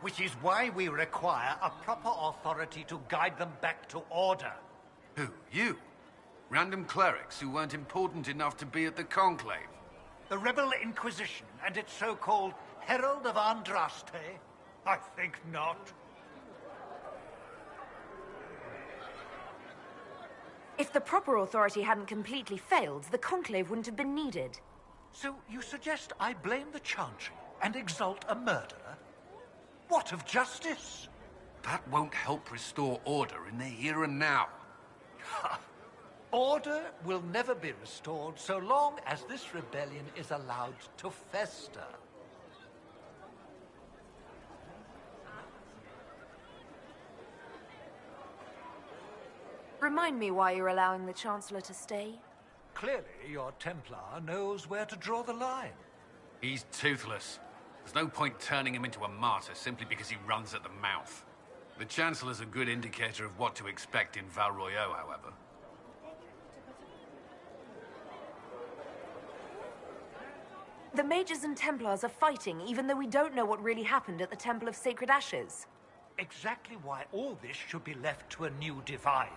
Which is why we require a proper authority to guide them back to order. Who? You? Random clerics who weren't important enough to be at the Conclave? The Rebel Inquisition and its so-called Herald of Andraste? I think not. If the proper authority hadn't completely failed, the Conclave wouldn't have been needed. So you suggest I blame the Chantry and exalt a murderer? What of justice? That won't help restore order in the here and now. Order will never be restored so long as this rebellion is allowed to fester. Remind me why you're allowing the Chancellor to stay? Clearly, your Templar knows where to draw the line. He's toothless. There's no point turning him into a martyr simply because he runs at the mouth. The Chancellor's a good indicator of what to expect in Val Royeaux, however. The Mages and Templars are fighting, even though we don't know what really happened at the Temple of Sacred Ashes. Exactly why all this should be left to a new Divine.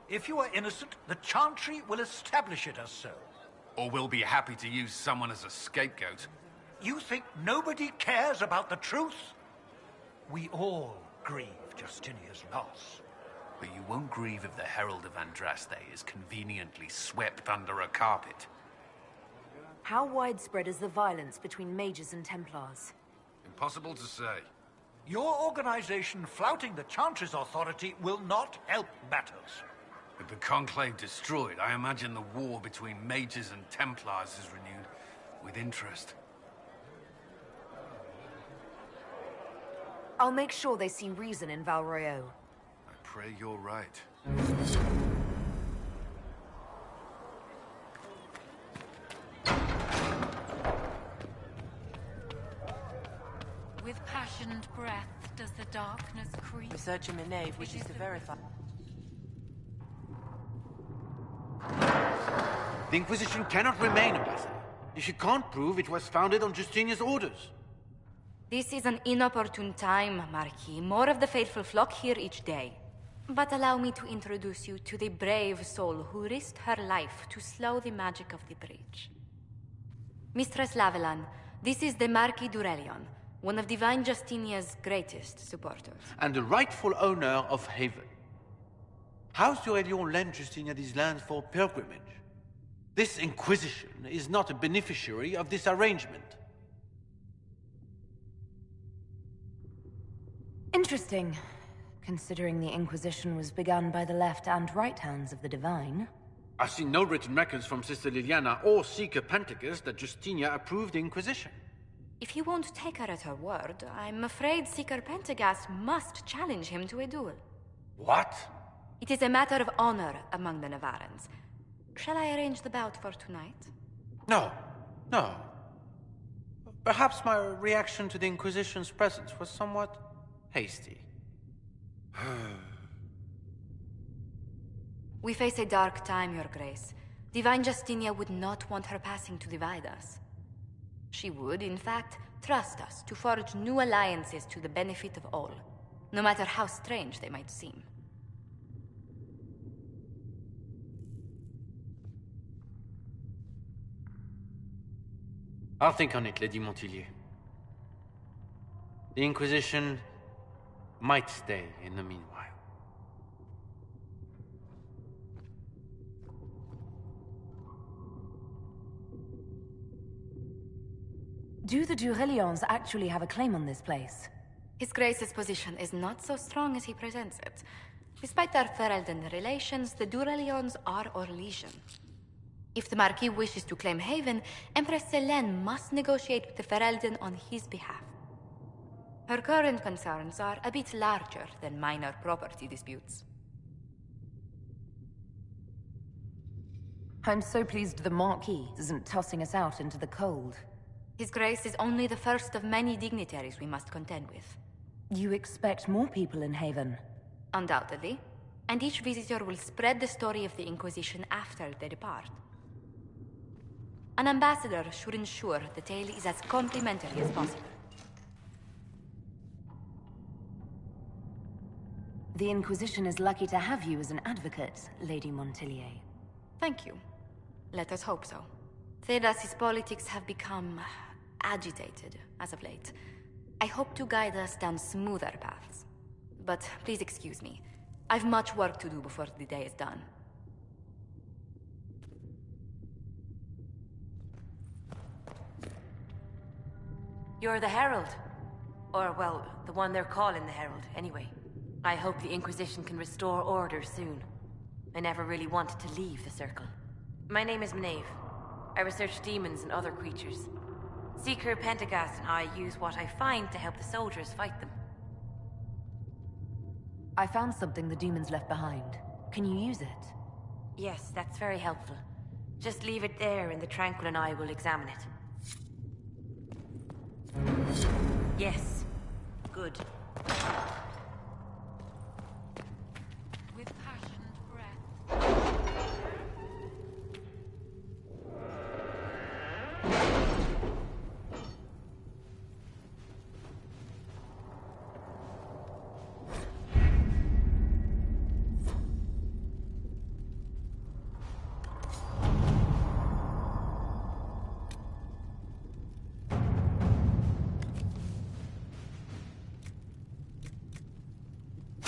If you are innocent, the Chantry will establish it as so. Or we'll be happy to use someone as a scapegoat. You think nobody cares about the truth? We all grieve Justinia's loss. But you won't grieve if the Herald of Andraste is conveniently swept under a carpet. How widespread is the violence between Mages and Templars? Impossible to say. Your organization flouting the Chantry's authority will not help matters. With the Conclave destroyed, I imagine the war between Mages and Templars is renewed with interest. I'll make sure they see reason in Val Royeaux. I pray you're right. With passionate breath does the darkness creep. Researcher Minave wishes to verify. The Inquisition cannot remain, Ambassador, if you can't prove it was founded on Justinia's orders. This is an inopportune time, Marquis. More of the faithful flock here each day. But allow me to introduce you to the brave soul who risked her life to slow the magic of the breach. Mistress Lavelan, this is the Marquis d'Aurelion, one of Divine Justinia's greatest supporters. And the rightful owner of Haven. House d'Aurelion lent Justinia these lands for pilgrimage. This Inquisition is not a beneficiary of this arrangement. Interesting, considering the Inquisition was begun by the left and right hands of the Divine. I've seen no written records from Sister Liliana or Seeker Pentegas that Justinia approved the Inquisition. If you won't take her at her word, I'm afraid Seeker Pentegas must challenge him to a duel. What? It is a matter of honor among the Navarrans. Shall I arrange the bout for tonight? No. Perhaps my reaction to the Inquisition's presence was somewhat hasty. We face a dark time, Your Grace. Divine Justinia would not want her passing to divide us. She would, in fact, Trust us to forge new alliances to the benefit of all, no matter how strange they might seem. I'll think on it, Lady Montillier. The Inquisition might stay in the meanwhile. Do the Durelions actually have a claim on this place? His Grace's position is not so strong as he presents it. Despite their Ferelden relations, the Durelions are our legion. If the Marquis wishes to claim Haven, Empress Selene must negotiate with the Ferelden on his behalf. Her current concerns are a bit larger than minor property disputes. I'm so pleased the Marquis isn't tossing us out into the cold. His Grace is only the first of many dignitaries we must contend with. You expect more people in Haven? Undoubtedly. And each visitor will spread the story of the Inquisition after they depart. An ambassador should ensure the tale is as complimentary as possible. The Inquisition is lucky to have you as an advocate, Lady Montillier. Thank you. Let us hope so. Thedas's politics have become agitated as of late. I hope to guide us down smoother paths. But please excuse me. I've much work to do before the day is done. You're the Herald. Or, well, the one they're calling the Herald, anyway. I hope the Inquisition can restore order soon. I never really wanted to leave the Circle. My name is Maeve. I research demons and other creatures. Seeker Pentagast and I use what I find to help the soldiers fight them. I found something the demons left behind. Can you use it? Yes, that's very helpful. Just leave it there and the Tranquil and I will examine it. Yes. Good. With passionate breath.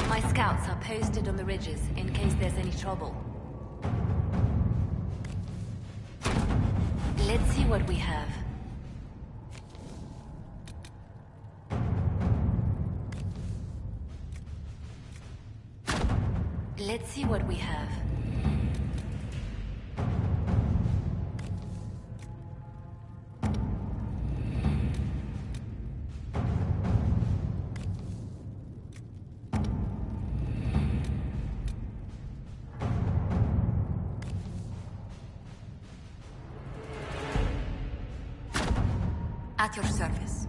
My scouts are posted on the ridges in case there's any trouble. Let's see what we have. Let's see what we have. At your service.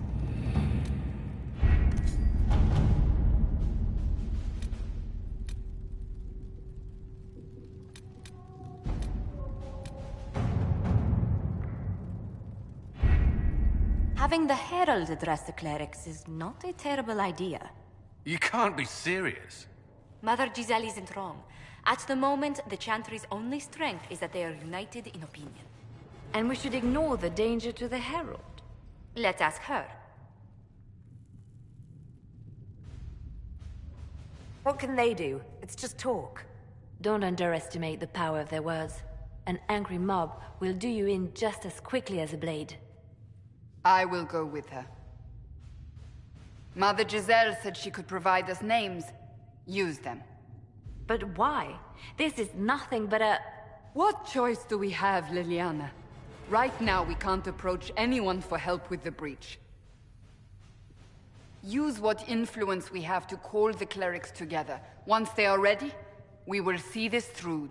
Having the Herald address the clerics is not a terrible idea. You can't be serious. Mother Giselle isn't wrong. At the moment, the Chantry's only strength is that they are united in opinion. And we should ignore the danger to the Herald. Let's ask her. What can they do? It's just talk. Don't underestimate the power of their words. An angry mob will do you in just as quickly as a blade. I will go with her. Mother Giselle said she could provide us names. Use them. But why? This is nothing but a... What choice do we have, Liliana? Right now, we can't approach anyone for help with the breach. Use what influence we have to call the clerics together. Once they are ready, we will see this through.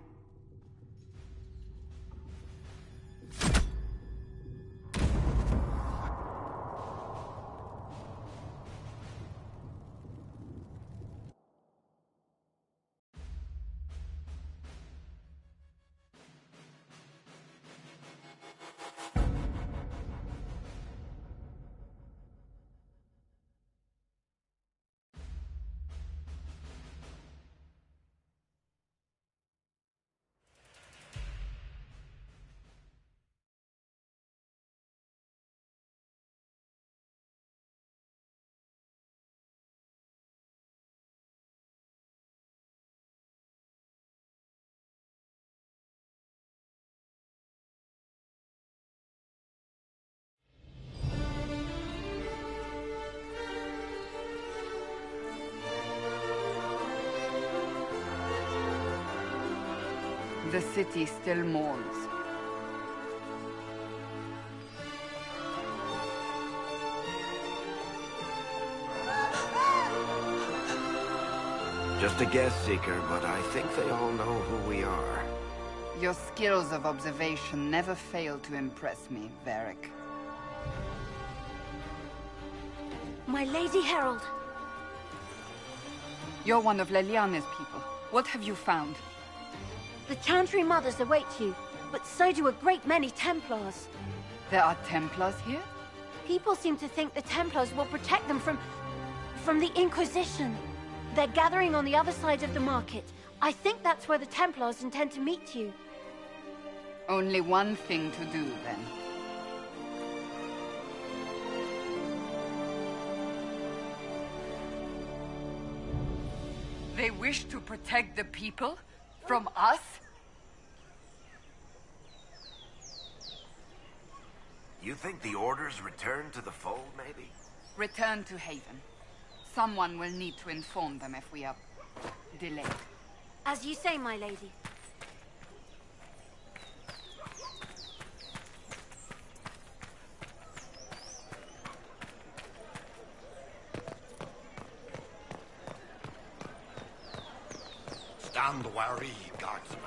The city still mourns. Just a guess, Seeker, but I think they all know who we are. Your skills of observation never fail to impress me, Varric. My Lady Herald. You're one of Leliane's people. What have you found? The Chantry Mothers await you, but so do a great many Templars. There are Templars here? People seem to think the Templars will protect them from the Inquisition. They're gathering on the other side of the market. I think that's where the Templars intend to meet you. Only one thing to do, then. They wish to protect the people? From us? You think the Order's return to the fold, maybe? Return to Haven. Someone will need to inform them if we are delayed. As you say, my lady. Stand wary, guardsman.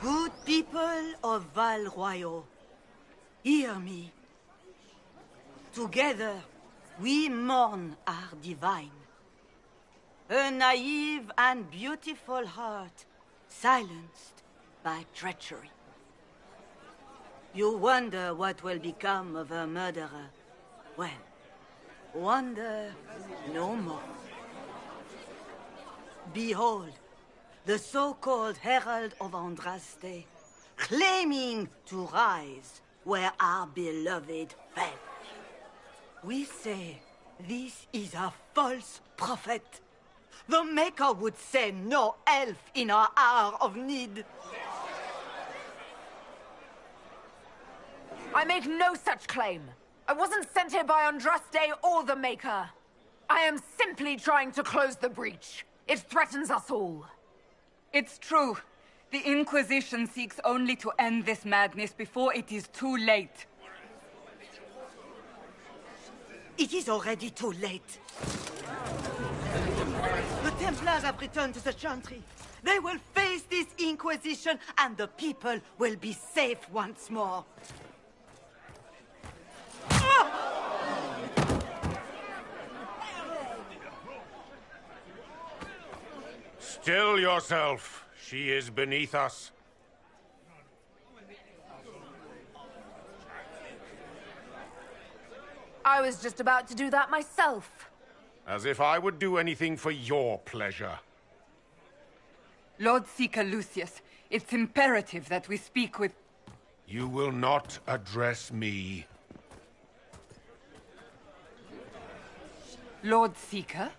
Good people of Val Royal, hear me. Together, we mourn our divine. A naive and beautiful heart, silenced by treachery. You wonder what will become of a murderer. Well, wonder no more. Behold, the so-called Herald of Andraste, claiming to rise where our beloved fell. We say this is a false prophet. The Maker would send no elf in our hour of need. I make no such claim. I wasn't sent here by Andraste or the Maker. I am simply trying to close the breach. It threatens us all. It's true. The Inquisition seeks only to end this madness before it is too late. It is already too late. The Templars have returned to the Chantry. They will face this Inquisition, and the people will be safe once more. Still yourself. She is beneath us. I was just about to do that myself. As if I would do anything for your pleasure. Lord Seeker Lucius, it's imperative that we speak with... You will not address me. Lord Seeker?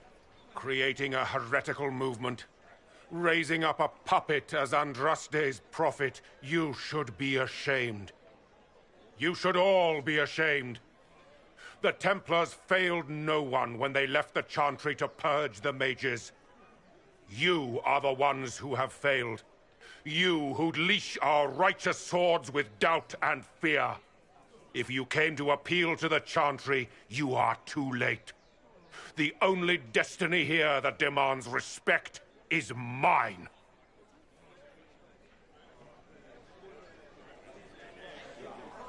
Creating a heretical movement. Raising up a puppet as Andraste's prophet. You should be ashamed. You should all be ashamed. The Templars failed no one when they left the Chantry to purge the mages. You are the ones who have failed. You who'd leash our righteous swords with doubt and fear. If you came to appeal to the Chantry, you are too late. The only destiny here that demands respect is mine.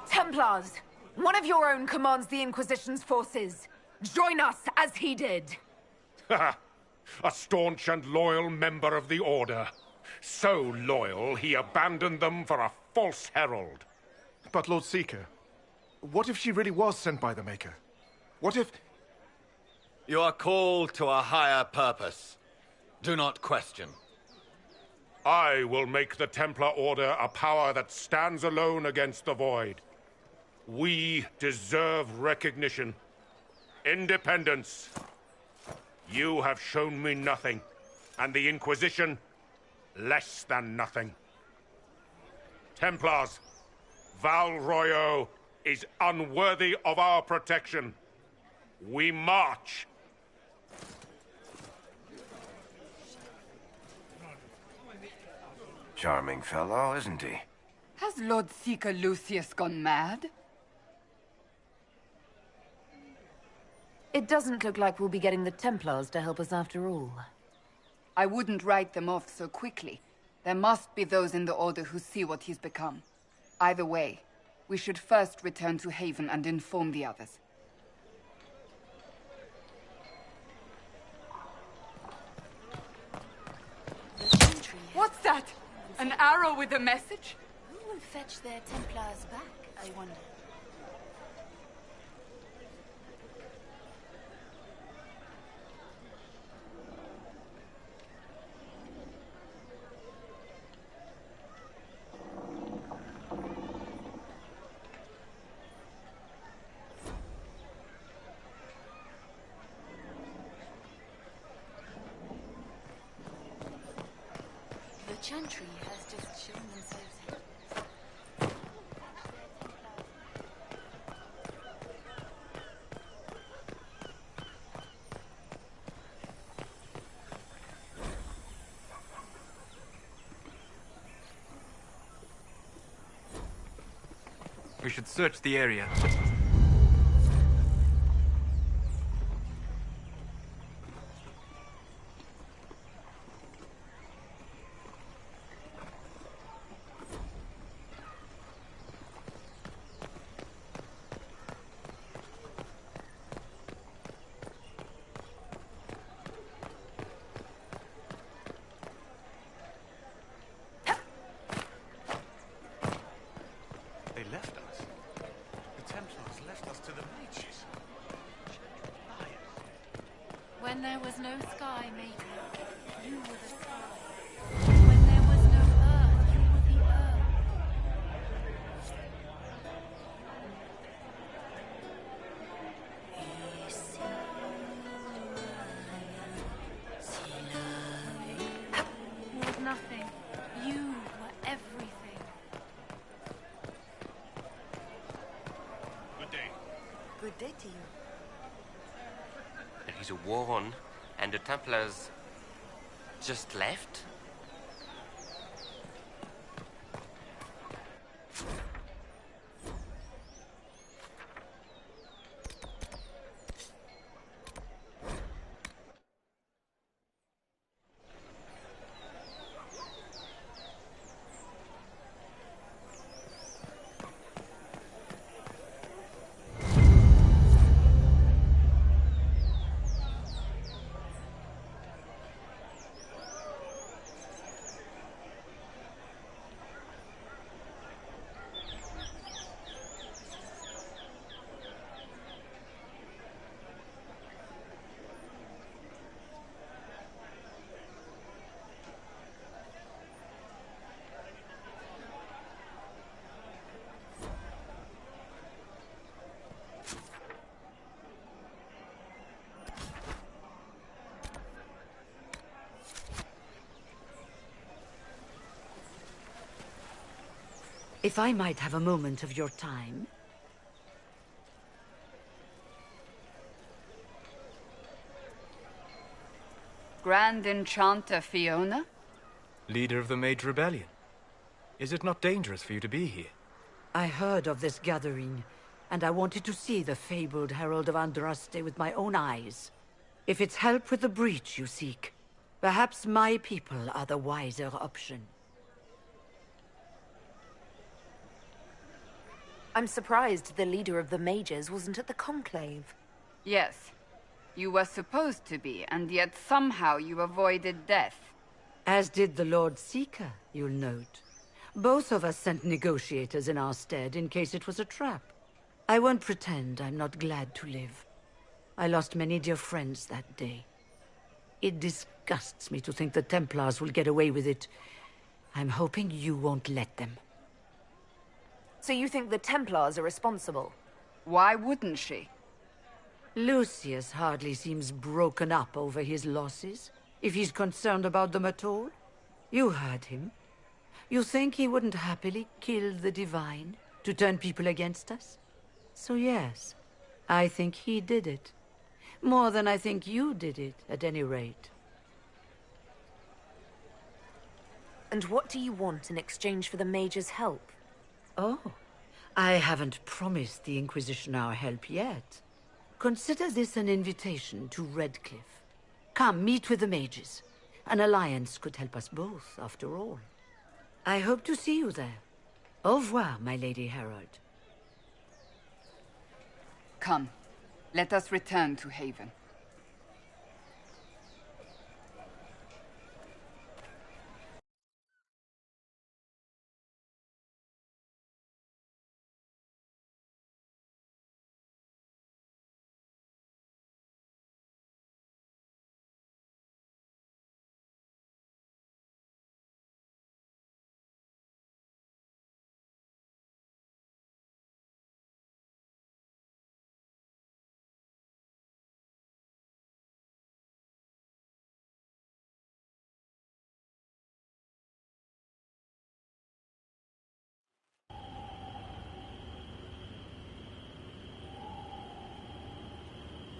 Templars! One of your own commands the Inquisition's forces. Join us as he did. A staunch and loyal member of the Order. So loyal, he abandoned them for a false herald. But Lord Seeker, what if she really was sent by the Maker? What if... You are called to a higher purpose. Do not question. I will make the Templar Order a power that stands alone against the Void. We deserve recognition. Independence. You have shown me nothing, and the Inquisition, less than nothing. Templars, Val Royal is unworthy of our protection. We march. charming fellow, isn't he? Has Lord Seeker Lucius gone mad? It doesn't look like we'll be getting the Templars to help us after all. I wouldn't write them off so quickly. There must be those in the Order who see what he's become. Either way, we should first return to Haven and inform the others. What's that? An arrow with a message? Who will fetch their Templars back, I wonder? The Chantry has just shown themselves helpless. We should search the area. When there was no sky, Maker, you were the sky. When there was no earth, you were the earth. You were nothing. You were everything. Good day. Good day to you. There is a war on, and the Templars just left? If I might have a moment of your time. Grand Enchanter Fiona? Leader of the Mage Rebellion. Is it not dangerous for you to be here? I heard of this gathering, and I wanted to see the fabled Herald of Andraste with my own eyes. If it's help with the breach you seek, perhaps my people are the wiser option. I'm surprised the leader of the mages wasn't at the conclave. Yes. You were supposed to be, and yet somehow you avoided death. As did the Lord Seeker, you'll note. Both of us sent negotiators in our stead in case it was a trap. I won't pretend I'm not glad to live. I lost many dear friends that day. It disgusts me to think the Templars will get away with it. I'm hoping you won't let them. So you think the Templars are responsible? Why wouldn't she? Lucius hardly seems broken up over his losses, if he's concerned about them at all. You heard him. You think he wouldn't happily kill the Divine to turn people against us? So yes, I think he did it. More than I think you did it, at any rate. And what do you want in exchange for the Major's help? Oh, I haven't promised the Inquisition our help yet. Consider this an invitation to Redcliffe. Come, meet with the mages. An alliance could help us both, after all. I hope to see you there. Au revoir, my Lady Herald. Come, let us return to Haven.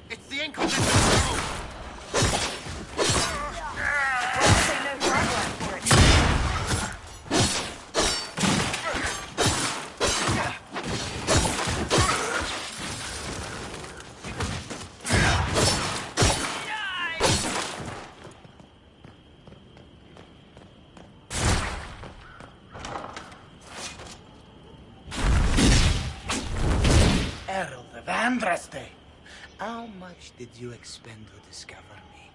It's the Inquisition! Herald of Andraste. How much did you expend to discover me?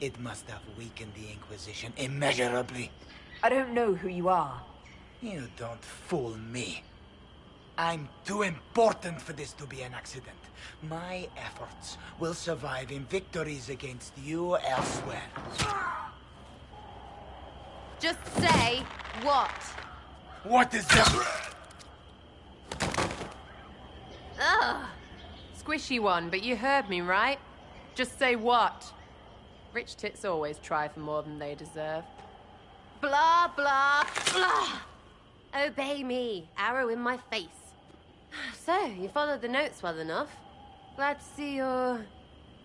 It must have weakened the Inquisition immeasurably. I don't know who you are. You don't fool me. I'm too important for this to be an accident. My efforts will survive in victories against you elsewhere. Just say what? What is that? Ugh. Squishy one, but you heard me, right? Just say what? Rich tits always try for more than they deserve. Blah, blah, blah. Obey me. Arrow in my face. So, you followed the notes well enough. Glad to see you're...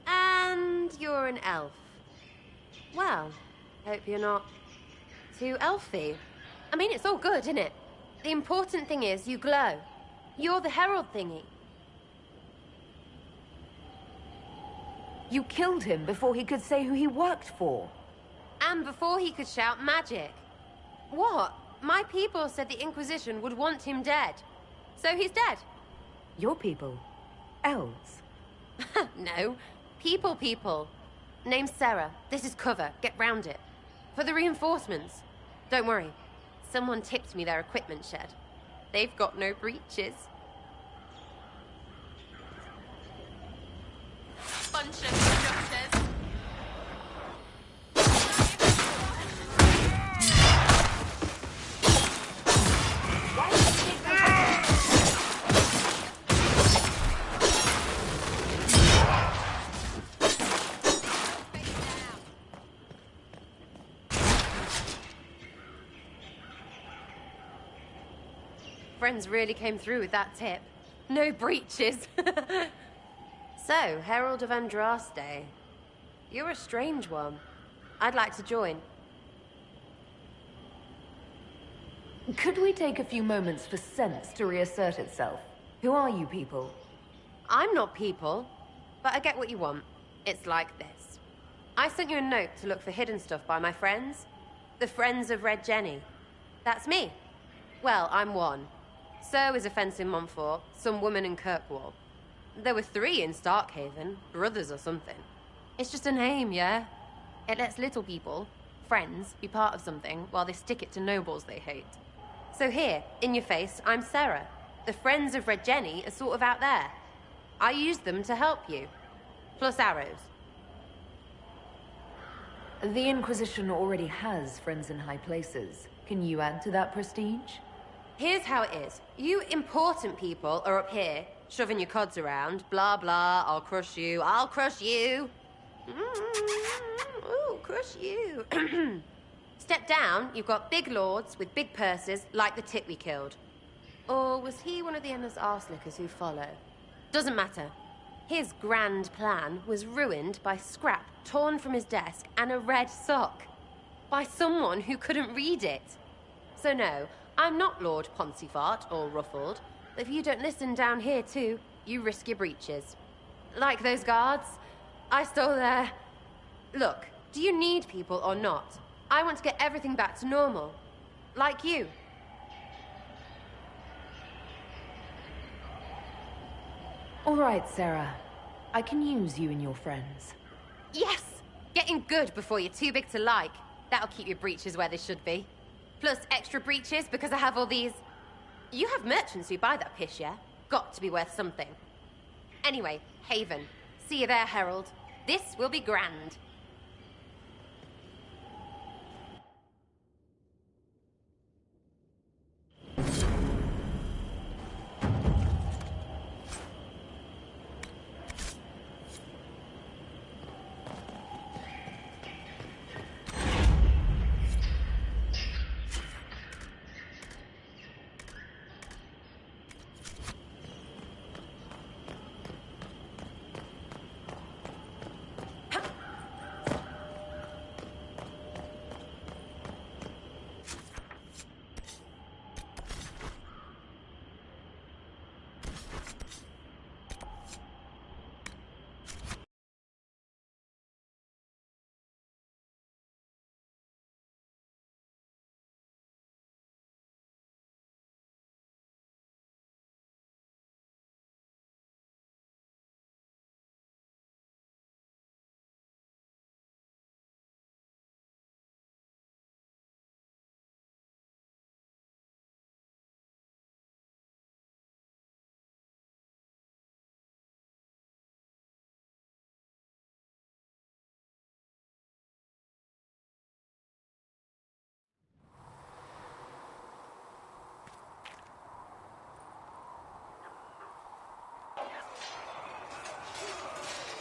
And you're an elf. Well, hope you're not too elfy. I mean, it's all good, isn't it? The important thing is you glow. You're the herald thingy. You killed him before he could say who he worked for. And before he could shout magic. What? My people said the Inquisition would want him dead. So he's dead. Your people? Elves? No. People. Name's Sarah. This is cover. Get round it. For the reinforcements. Don't worry. Someone tipped me their equipment shed. They've got no breaches. Bunch of structures. Friends really came through with that tip. No breaches. So, Herald of Andraste. You're a strange one. I'd like to join. Could we take a few moments for sense to reassert itself? Who are you people? I'm not people, but I get what you want. It's like this. I sent you a note to look for hidden stuff by my friends. The Friends of Red Jenny. That's me. Well, I'm one. So is a fence in Montfort, some woman in Kirkwall. There were 3 in Starkhaven, brothers or something. It's just a name, yeah? It lets little people, friends, be part of something while they stick it to nobles they hate. So here, in your face, I'm Sarah. The Friends of Red Jenny are sort of out there. I used them to help you. Plus arrows. The Inquisition already has friends in high places. Can you add to that prestige? Here's how it is. You important people are up here, shoving your cods around. Blah, blah, I'll crush you. Ooh, crush you. Step down, you've got big lords with big purses, like the tit we killed. Or was he one of the endless arse-lickers who follow? Doesn't matter. His grand plan was ruined by scrap torn from his desk and a red sock. by someone who couldn't read it. So no, I'm not Lord Poncyfart or Ruffled. If you don't listen down here too, you risk your breeches. Like those guards, I stole their... Look, do you need people or not? I want to get everything back to normal. Like you. All right, Sarah. I can use you and your friends. Yes! Getting good before you're too big to like. That'll keep your breeches where they should be. Plus extra breeches because I have all these... You have merchants who buy that piss, yeah? Got to be worth something. Anyway, Haven. See you there, Herald. This will be grand.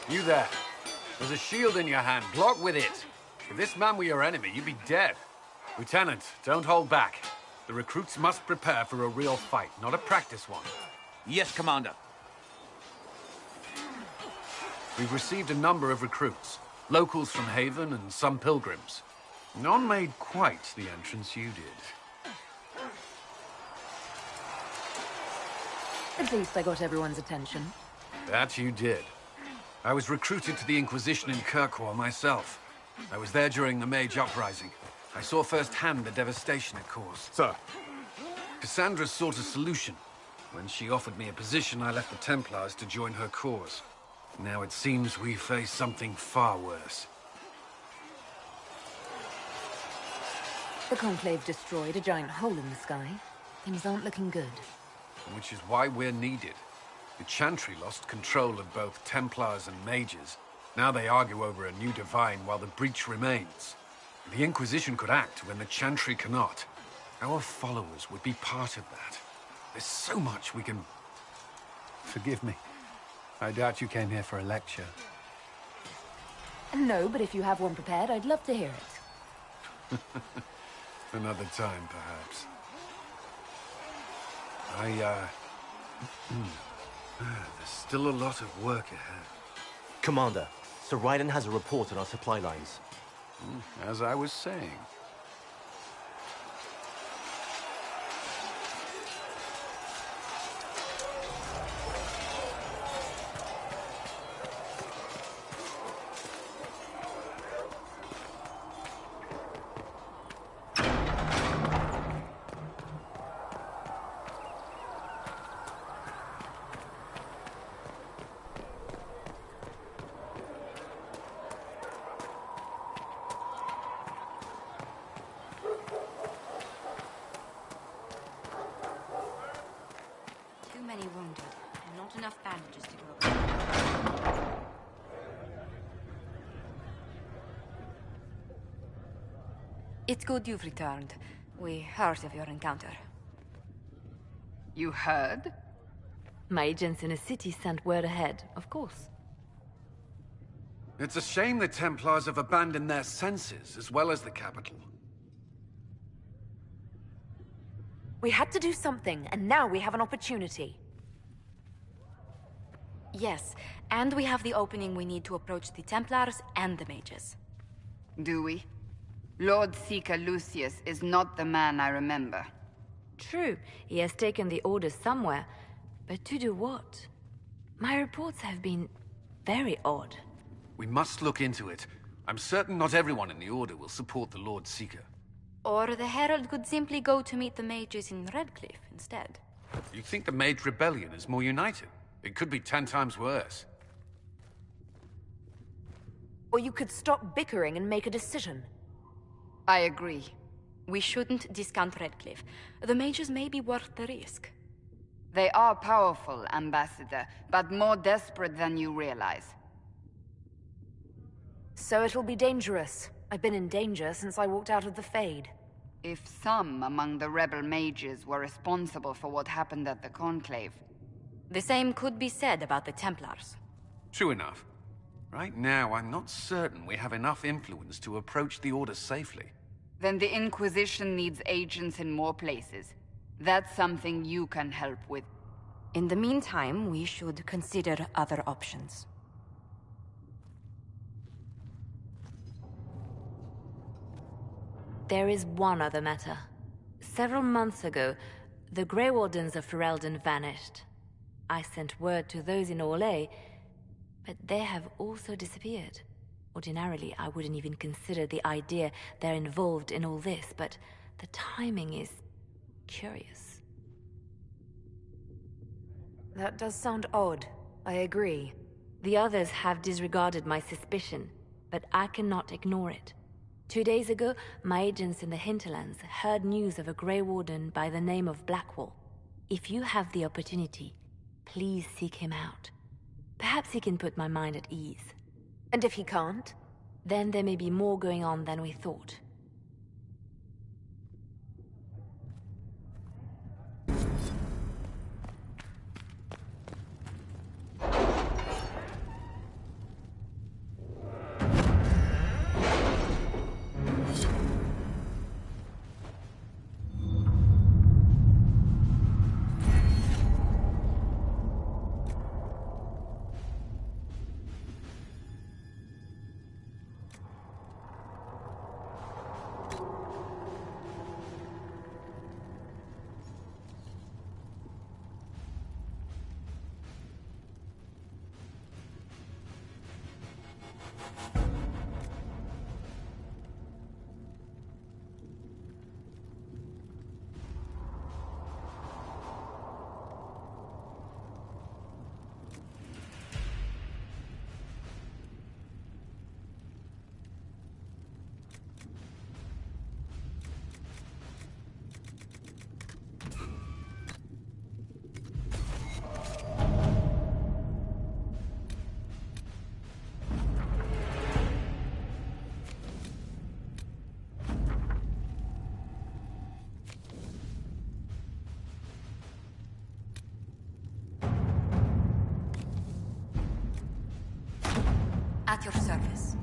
You there. There's a shield in your hand. Block with it. If this man were your enemy, you'd be dead. Lieutenant, don't hold back. The recruits must prepare for a real fight, not a practice one. Yes, Commander. We've received a number of recruits. Locals from Haven and some pilgrims. None made quite the entrance you did. At least I got everyone's attention. That you did. I was recruited to the Inquisition in Kirkwall myself. I was there during the Mage Uprising. I saw firsthand the devastation it caused. Sir. Cassandra sought a solution. When she offered me a position, I left the Templars to join her cause. Now it seems we face something far worse. The Conclave destroyed a giant hole in the sky. Things aren't looking good. Which is why we're needed. The Chantry lost control of both Templars and Mages. Now they argue over a new Divine while the breach remains. The Inquisition could act when the Chantry cannot. Our followers would be part of that. There's so much we can... Forgive me. I doubt you came here for a lecture. No, but if you have one prepared, I'd love to hear it. Another time, perhaps. There's still a lot of work ahead. Commander, Sir Ryden has a report on our supply lines. As I was saying. It's good you've returned. We heard of your encounter. You heard? My agents in the city sent word ahead, of course. It's a shame the Templars have abandoned their senses, as well as the capital. We had to do something, and now we have an opportunity. Yes, and we have the opening we need to approach the Templars and the Mages. Do we? Lord Seeker Lucius is not the man I remember. True, he has taken the orders somewhere, but to do what? My reports have been very odd. We must look into it. I'm certain not everyone in the Order will support the Lord Seeker. Or the Herald could simply go to meet the mages in Redcliffe instead. You think the Mage Rebellion is more united? It could be 10 times worse. Or you could stop bickering and make a decision. I agree. We shouldn't discount Redcliffe. The mages may be worth the risk. They are powerful, Ambassador, but more desperate than you realize. So it'll be dangerous. I've been in danger since I walked out of the Fade. If some among the rebel mages were responsible for what happened at the Conclave... The same could be said about the Templars. True enough. Right now, I'm not certain we have enough influence to approach the Order safely. Then the Inquisition needs agents in more places. That's something you can help with. In the meantime, we should consider other options. There is one other matter. Several months ago, the Grey Wardens of Ferelden vanished. I sent word to those in Orlais, but they have also disappeared. Ordinarily, I wouldn't even consider the idea they're involved in all this, but the timing is curious. That does sound odd. I agree. The others have disregarded my suspicion, but I cannot ignore it. 2 days ago, my agents in the hinterlands heard news of a Grey Warden by the name of Blackwall. If you have the opportunity, please seek him out. Perhaps he can put my mind at ease. And if he can't? Then there may be more going on than we thought. At your service.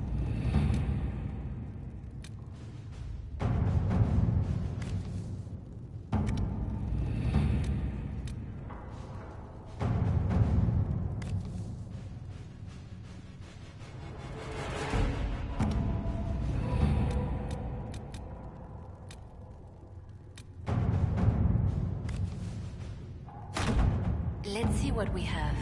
Let's see what we have.